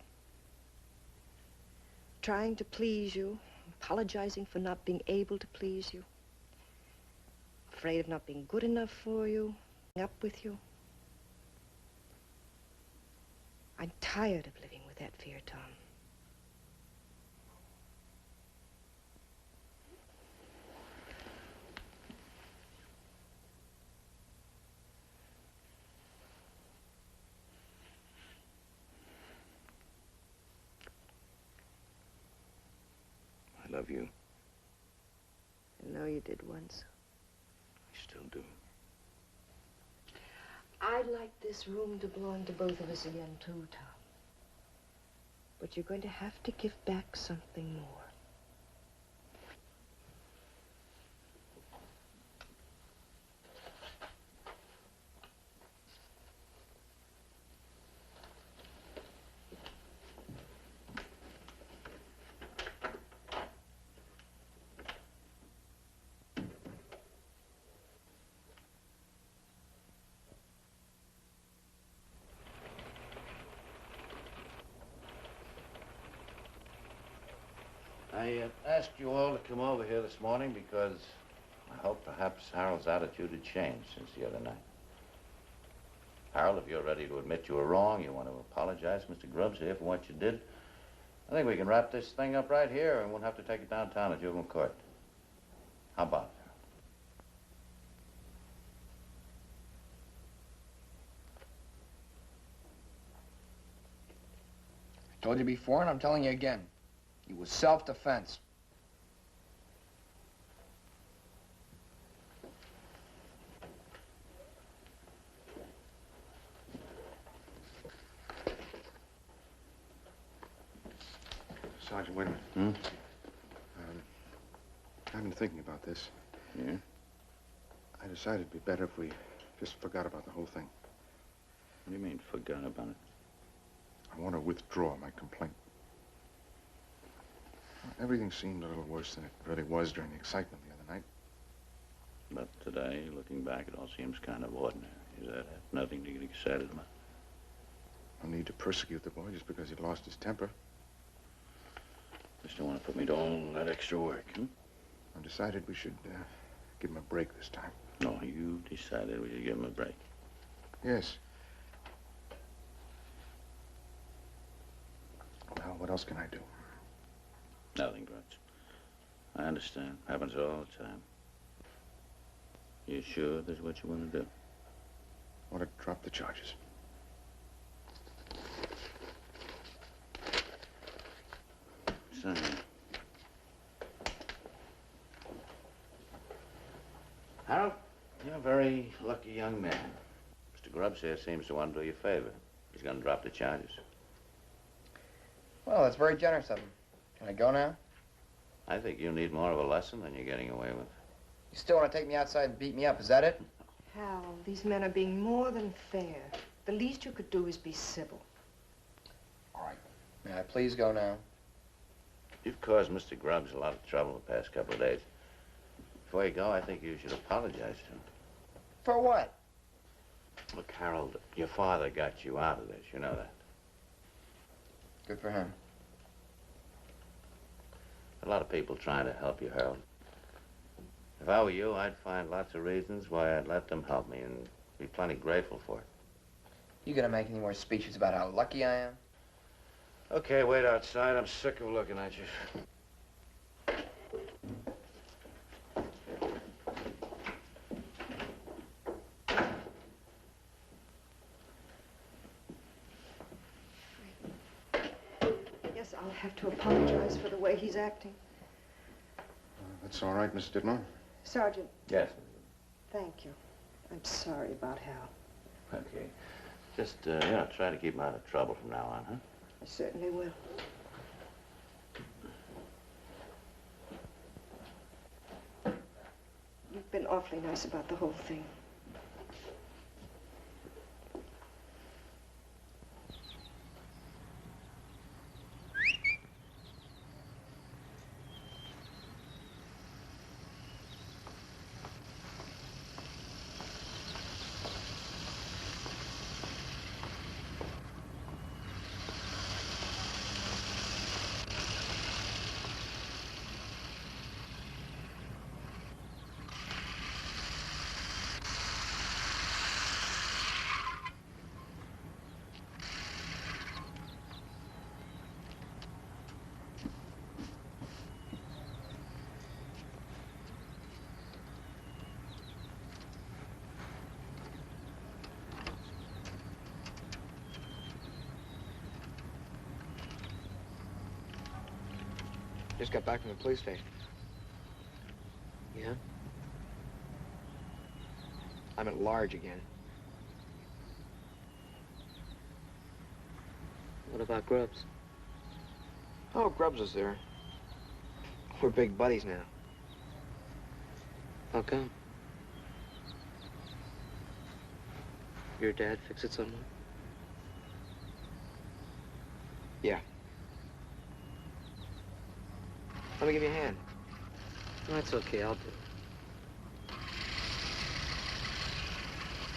Trying to please you, apologizing for not being able to please you. Afraid of not being good enough for you, up with you. I'm tired of living with that fear, Tom. I love you. I know you did once. I still do. I'd like this room to belong to both of us again, too, Tom. But you're going to have to give back something more. I asked you all to come over here this morning because I hope perhaps Harold's attitude had changed since the other night. Harold, if you're ready to admit you were wrong, you want to apologize, Mr. Grubbs, here for what you did, I think we can wrap this thing up right here and we'll have to take it downtown to juvenile court. How about it? I told you before, and I'm telling you again. It was self-defense. Sergeant, wait a minute. Hmm? I've been thinking about this. Yeah? I decided it'd be better if we just forgot about the whole thing. What do you mean, forgot about it? I want to withdraw my complaint. Everything seemed a little worse than it really was during the excitement the other night. But today, looking back, it all seems kind of ordinary. Is that nothing to get excited about? No need to persecute the boy just because he lost his temper. Just don't want to put me to all that extra work, hmm? I've decided we should give him a break this time. No, you decided we should give him a break. Yes. Well, what else can I do? Nothing, Grubbs. I understand. Happens all the time. You sure this is what you want to do? I want to drop the charges. Son, Harold, you're a very lucky young man. Mr. Grubbs here seems to want to do you a favor. He's going to drop the charges. Well, that's very generous of him. Can I go now? I think you need more of a lesson than you're getting away with. You still want to take me outside and beat me up, is that it? Hal, these men are being more than fair. The least you could do is be civil. All right. May I please go now? You've caused Mr. Grubbs a lot of trouble the past couple of days. Before you go, I think you should apologize to him. For what? Look, Harold, your father got you out of this. You know that. Good for him. A lot of people trying to help you, Harold. If I were you, I'd find lots of reasons why I'd let them help me and be plenty grateful for it. You gonna make any more speeches about how lucky I am? Okay, wait outside. I'm sick of looking at you. Yes, I'll have to apologize for the way he's acting. That's all right, Miss Ditmar. Sergeant, Yes. thank you. I'm sorry about Hal. Okay. Just, you know, try to keep him out of trouble from now on, huh? I certainly will. You've been awfully nice about the whole thing. Just got back from the police station. Yeah? I'm at large again. What about Grubbs? Oh, Grubbs was there. We're big buddies now. How come? Your dad fix it somewhere? Yeah. Let me give you a hand. That's okay, I'll do it.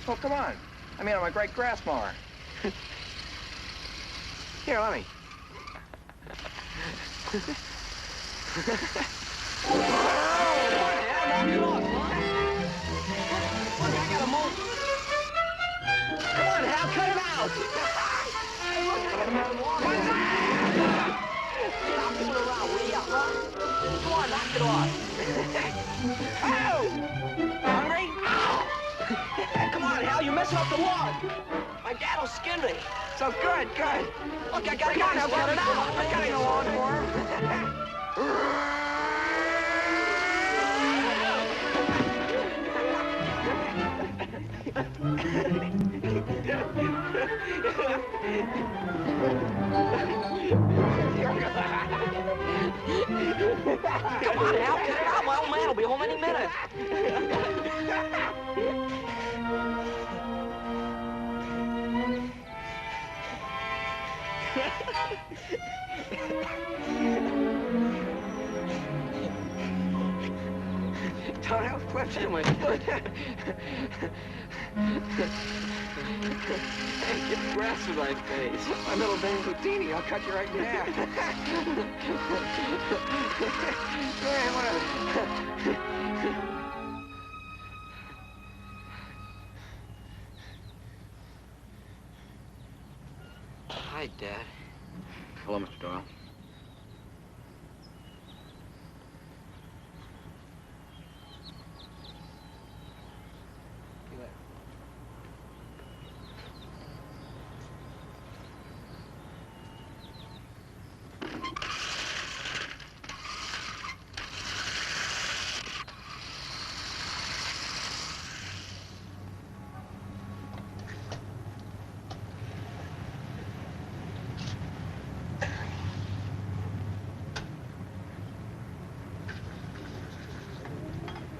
Oh, come on. I mean, I'm a great grass mower. Here, let me. Come on, Hal, cut it out! Stop fooling around, will ya, huh? Come on, knock it off. Ow! Hungry? Come on, Hal, you're messing up the lawn. My dad'll skin me. So good, good. Look, I gotta cut it out. I gotta go on for him. Come on, Hal, cut it out. My old man will be home any minute. Don't have flips in my foot. Hey, get grass in my face. My little Dane Houdini, I'll cut you right in half. Man, what Hi, Dad. Hello, Mr. Doyle.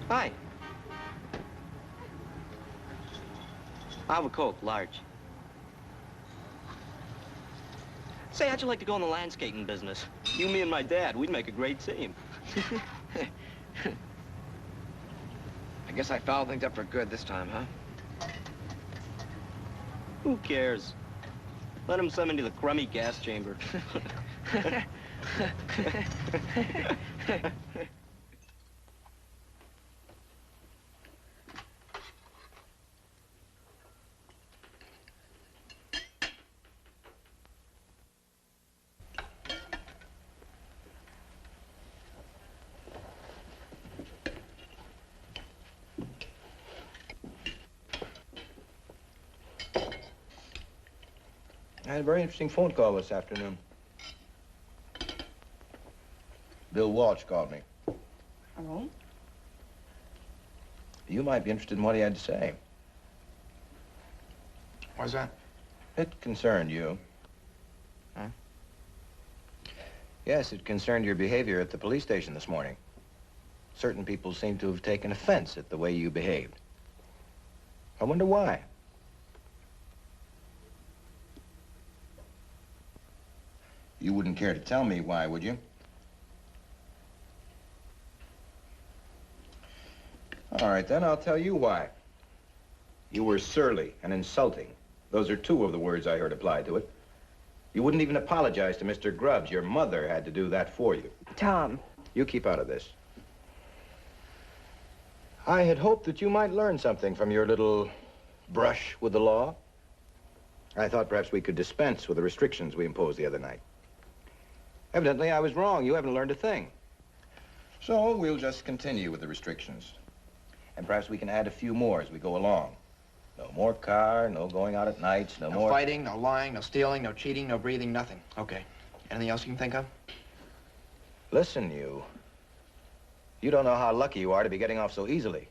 Hi. I'll have a Coke, large. Say, how'd you like to go in the landscaping business? You, me, and my dad, we'd make a great team. I guess I fouled things up for good this time, huh? Who cares? Let him send me to the crummy gas chamber. I had a very interesting phone call this afternoon. Bill Walsh called me. Oh? You might be interested in what he had to say. Why's that? It concerned you. Huh? Yes, it concerned your behavior at the police station this morning. Certain people seem to have taken offense at the way you behaved. I wonder why. You wouldn't care to tell me why, would you? All right, then, I'll tell you why. You were surly and insulting. Those are two of the words I heard applied to it. You wouldn't even apologize to Mr. Grubbs. Your mother had to do that for you. Tom. You keep out of this. I had hoped that you might learn something from your little brush with the law. I thought perhaps we could dispense with the restrictions we imposed the other night. Evidently, I was wrong. You haven't learned a thing. So we'll just continue with the restrictions. And perhaps we can add a few more as we go along. No more car, no going out at nights, no more... No fighting, no lying, no stealing, no cheating, no breathing, nothing. Okay. Anything else you can think of? Listen, you. You don't know how lucky you are to be getting off so easily.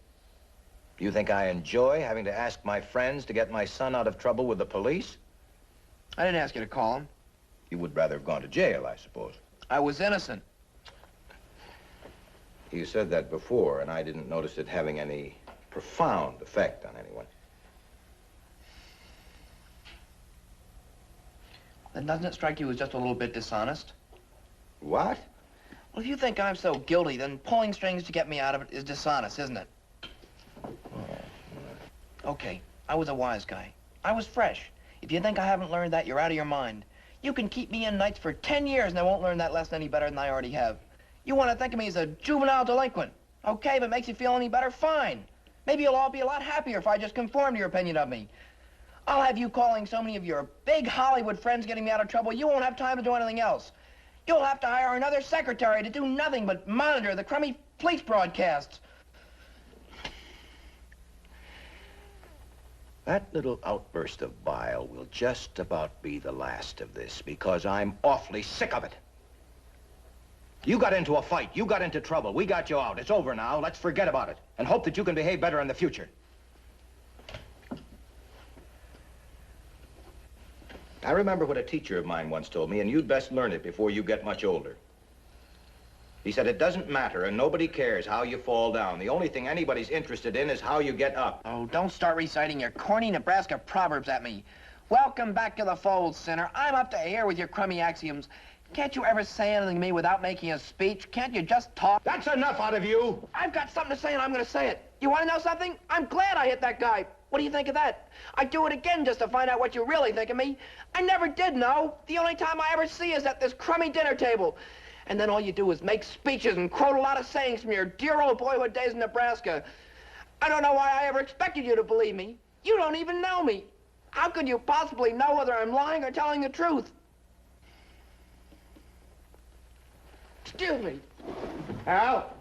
Do you think I enjoy having to ask my friends to get my son out of trouble with the police? I didn't ask you to call him. You would rather have gone to jail, I suppose. I was innocent. You said that before, and I didn't notice it having any profound effect on anyone. Then doesn't it strike you as just a little bit dishonest? What? Well, if you think I'm so guilty, then pulling strings to get me out of it is dishonest, isn't it? Okay, I was a wise guy. I was fresh. If you think I haven't learned that, you're out of your mind. You can keep me in nights for 10 years and I won't learn that lesson any better than I already have. You want to think of me as a juvenile delinquent. Okay, if it makes you feel any better, fine. Maybe you'll all be a lot happier if I just conform to your opinion of me. I'll have you calling so many of your big Hollywood friends getting me out of trouble, you won't have time to do anything else. You'll have to hire another secretary to do nothing but monitor the crummy police broadcasts. That little outburst of bile will just about be the last of this, because I'm awfully sick of it. You got into a fight. You got into trouble. We got you out. It's over now. Let's forget about it and hope that you can behave better in the future. I remember what a teacher of mine once told me, and you'd best learn it before you get much older. He said, it doesn't matter, and nobody cares how you fall down. The only thing anybody's interested in is how you get up. Oh, don't start reciting your corny Nebraska proverbs at me. Welcome back to the fold, sinner. I'm up to here with your crummy axioms. Can't you ever say anything to me without making a speech? Can't you just talk? That's enough out of you! I've got something to say, and I'm going to say it. You want to know something? I'm glad I hit that guy. What do you think of that? I'd do it again just to find out what you really think of me. I never did know. The only time I ever see is at this crummy dinner table. And then all you do is make speeches and quote a lot of sayings from your dear old boyhood days in Nebraska. I don't know why I ever expected you to believe me. You don't even know me. How could you possibly know whether I'm lying or telling the truth? Excuse me. Al?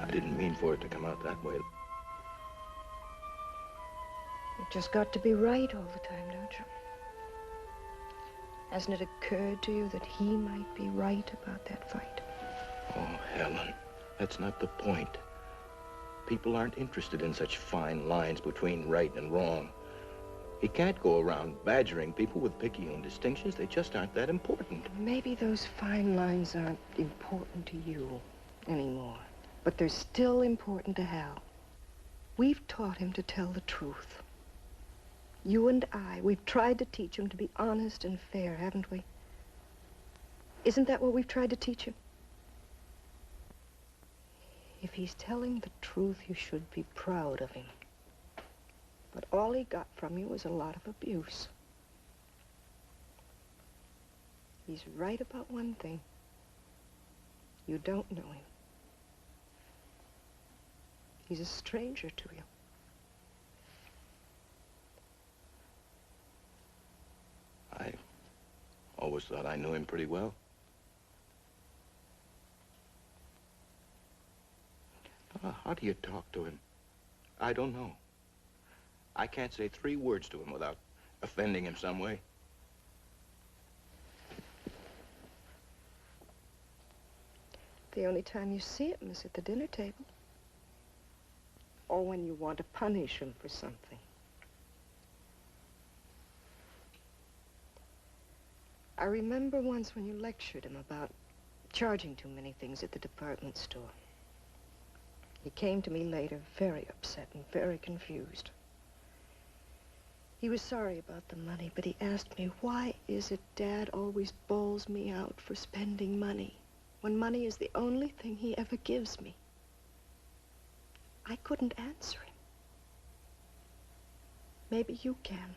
I didn't mean for it to come out that way. You've just got to be right all the time, don't you? Hasn't it occurred to you that he might be right about that fight? Oh, Helen, that's not the point. People aren't interested in such fine lines between right and wrong. He can't go around badgering people with picayune distinctions. They just aren't that important. Maybe those fine lines aren't important to you anymore, but they're still important to Hal. We've taught him to tell the truth. You and I, we've tried to teach him to be honest and fair, haven't we? Isn't that what we've tried to teach him? If he's telling the truth, you should be proud of him. But all he got from you was a lot of abuse. He's right about one thing. You don't know him. He's a stranger to you. I always thought I knew him pretty well. How do you talk to him? I don't know. I can't say 3 words to him without offending him some way. The only time you see him is at the dinner table. Or when you want to punish him for something. I remember once when you lectured him about charging too many things at the department store. He came to me later very upset and very confused. He was sorry about the money, but he asked me, why is it Dad always bawls me out for spending money when money is the only thing he ever gives me? I couldn't answer him. Maybe you can.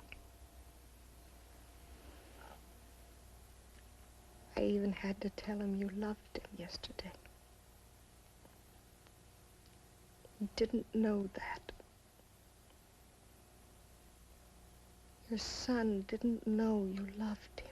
I even had to tell him you loved him yesterday. He didn't know that. Your son didn't know you loved him.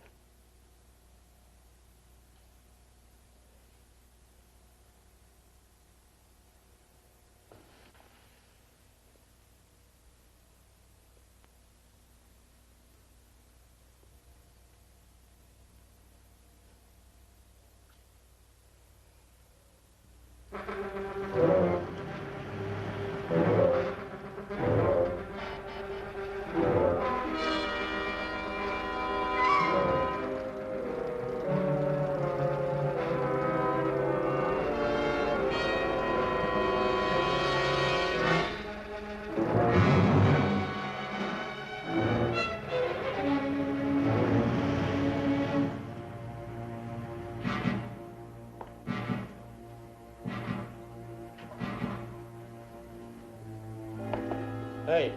Hey.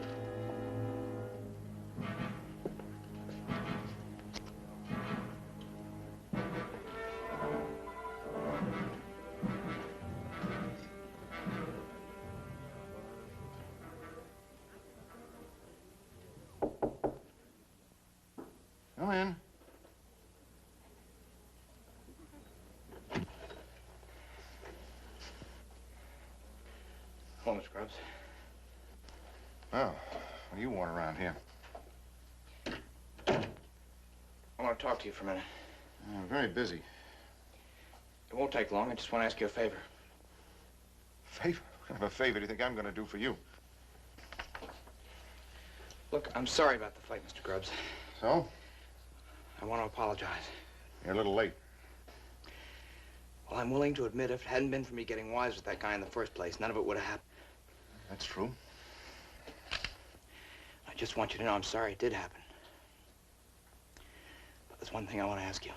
Come in. Hello, Miss Grubbs. Oh, what do you want around here? I want to talk to you for a minute. I'm very busy. It won't take long. I just want to ask you a favor. Favor? What kind of a favor do you think I'm going to do for you? Look, I'm sorry about the fight, Mr. Grubbs. So? I want to apologize. You're a little late. Well, I'm willing to admit if it hadn't been for me getting wise with that guy in the first place, none of it would have happened. That's true. I just want you to know I'm sorry it did happen. But there's one thing I want to ask you.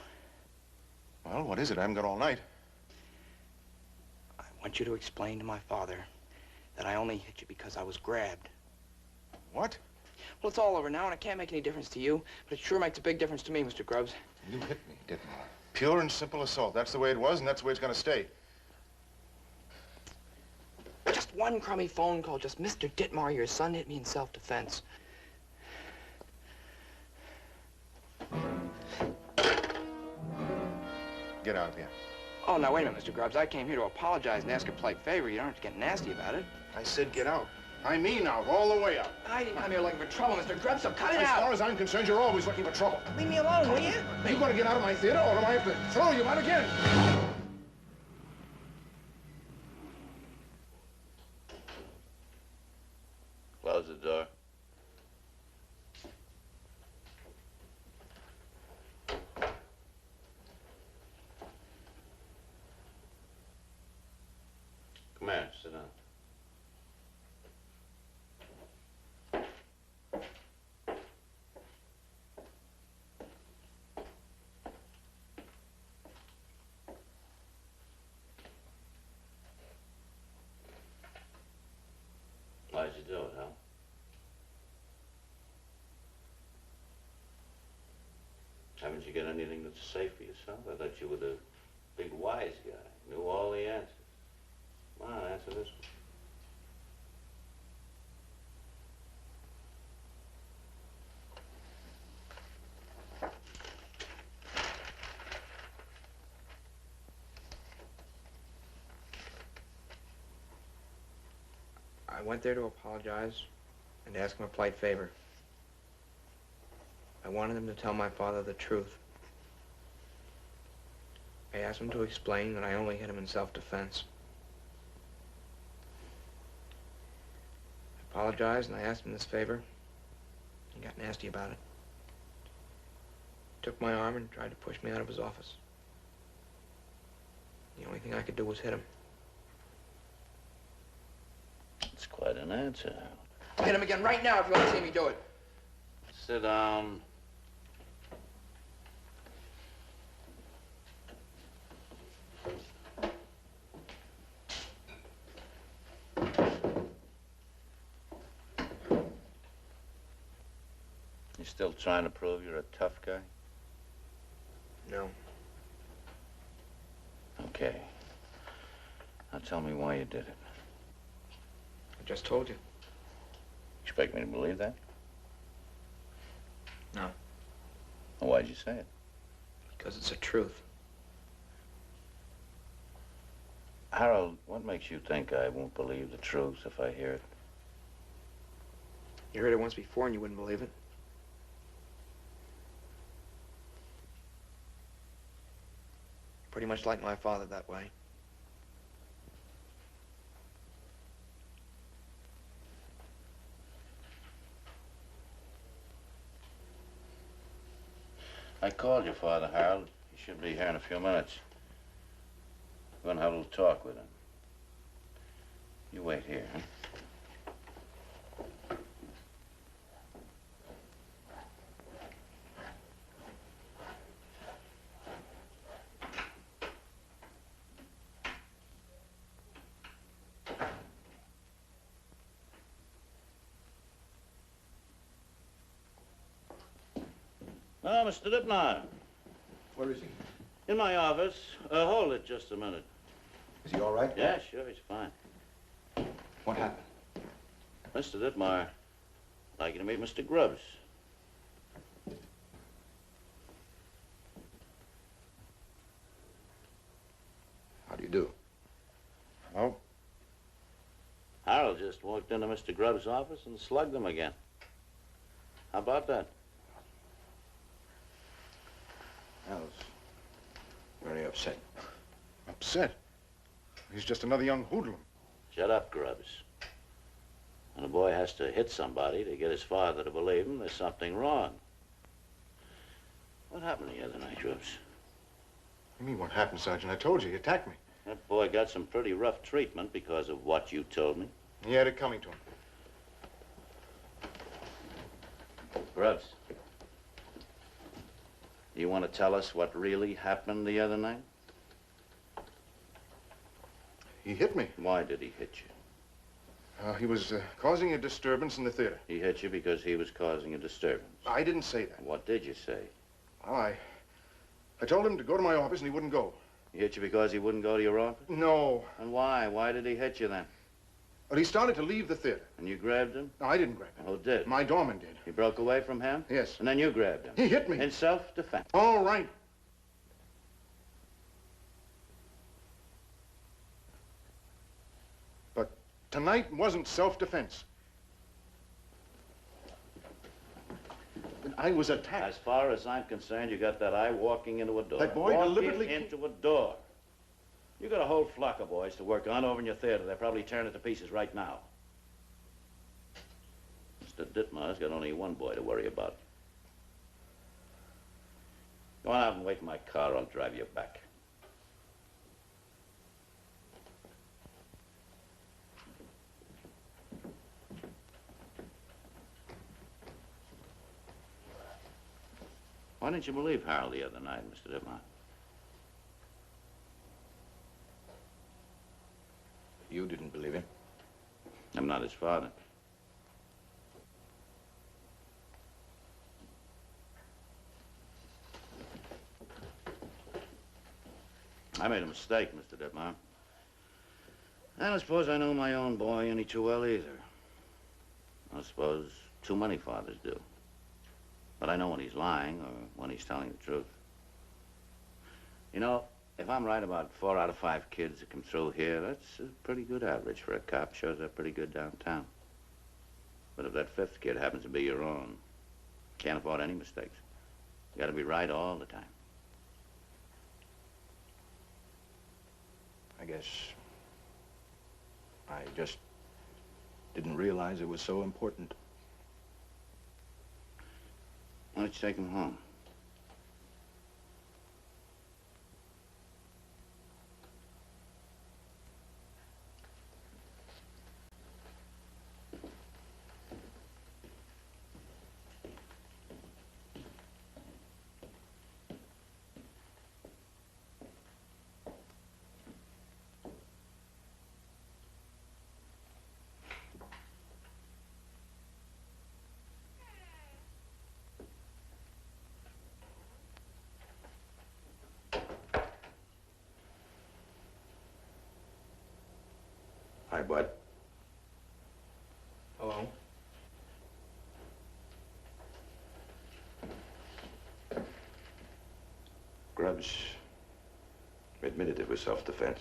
Well, what is it? I haven't got all night. I want you to explain to my father that I only hit you because I was grabbed. What? Well, it's all over now, and it can't make any difference to you, but it sure makes a big difference to me, Mr. Grubbs. You hit me, Ditmar. Pure and simple assault. That's the way it was, and that's the way it's going to stay. one crummy phone call, just Mr. Ditmar, your son hit me in self-defense. Get out of here. Oh, now, wait a minute, Mr. Grubbs. I came here to apologize and ask a polite favor. You don't have to get nasty about it. I said get out. I mean out, all the way out. I didn't come here looking for trouble, Mr. Grubbs, so cut it As out. far as I'm concerned, you're always looking for trouble. Leave me alone, will you? You gonna get out of my theater, or do I have to throw you out again? Close the door. Come here, sit down. Why'd you do it, Hal? Haven't you got anything that's safe for yourself? I thought you were the big wise guy, knew all the answers. Come on, answer this one. I went there to apologize and ask him a polite favor. I wanted him to tell my father the truth. I asked him to explain that I only hit him in self-defense. I apologized and I asked him this favor. He got nasty about it. He took my arm and tried to push me out of his office. The only thing I could do was hit him. It's quite an answer. I'll hit him again right now if you want to see me do it. Sit down. You still trying to prove you're a tough guy? No. Okay. Now tell me why you did it. I just told you. Expect me to believe that? No. Well, why'd you say it? Because it's the truth. Harold, what makes you think I won't believe the truth if I hear it? You heard it once before and you wouldn't believe it. Pretty much like my father that way. I called your father, Harold. He should be here in a few minutes. We're gonna have a little talk with him. You wait here, huh? Oh, Mr. Ditmar. Where is he? In my office. Hold it just a minute. Is he all right? Yeah, sure, he's fine. What happened? Mr. Ditmar, I'd like you to meet Mr. Grubbs. How do you do? Oh? Harold just walked into Mr. Grubbs' office and slugged him again. How about that? Hal's very upset. Upset? He's just another young hoodlum. Shut up, Grubbs. When a boy has to hit somebody to get his father to believe him, there's something wrong. What happened the other night, Grubbs? You mean what happened, Sergeant? I told you, he attacked me. That boy got some pretty rough treatment because of what you told me. He had it coming to him. Grubbs, do you want to tell us what really happened the other night? He hit me. Why did he hit you? He was causing a disturbance in the theater. He hit you because he was causing a disturbance. I didn't say that. What did you say? I told him to go to my office and he wouldn't go. He hit you because he wouldn't go to your office? No. And why? Why did he hit you then? Well, he started to leave the theater. And you grabbed him? No, I didn't grab him. Who did? My doorman did. He broke away from him? Yes. And then you grabbed him? He hit me. In self-defense? All right. But tonight wasn't self-defense. I was attacked. As far as I'm concerned, you got that eye walking into a door. That boy deliberately... Walking into a door. You got a whole flock of boys to work on over in your theater. They're probably tearing it to pieces right now. Mr. Ditmar's got only one boy to worry about. Go on out and wait in my car. I'll drive you back. Why didn't you believe Harold the other night, Mr. Ditmar? You didn't believe him? I'm not his father. I made a mistake, Mr. Ditmar. I don't suppose I know my own boy any too well either. I suppose too many fathers do. But I know when he's lying or when he's telling the truth. You know, if I'm right about 4 out of 5 kids that come through here, that's a pretty good average for a cop. Shows up pretty good downtown. But if that 5th kid happens to be your own, can't afford any mistakes. You gotta be right all the time. I guess I just didn't realize it was so important. Why don't you take him home? Hi, Bud. Hello. Grubbs admitted it was self-defense.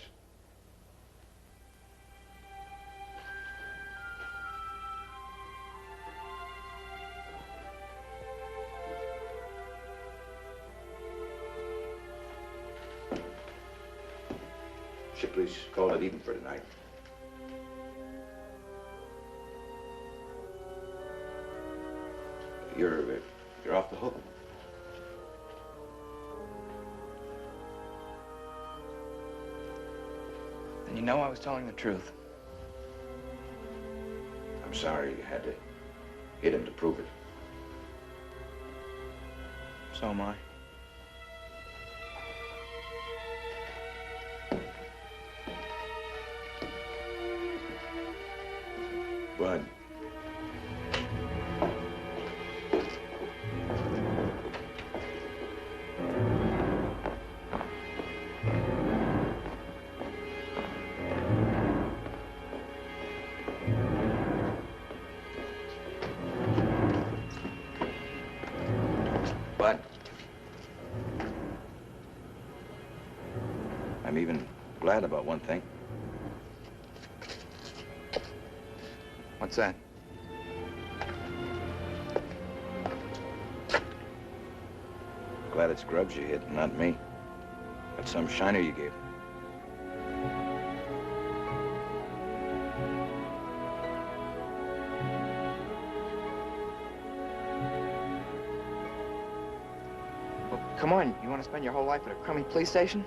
Shipley's called it even for tonight. You're off the hook. And you know I was telling the truth. I'm sorry you had to hit him to prove it. So am I. Bud. Bud. I'm even glad about one thing. What's that? Glad it's Grubbs you hit, not me. That's some shiner you gave him. Well, come on. You want to spend your whole life at a crummy police station?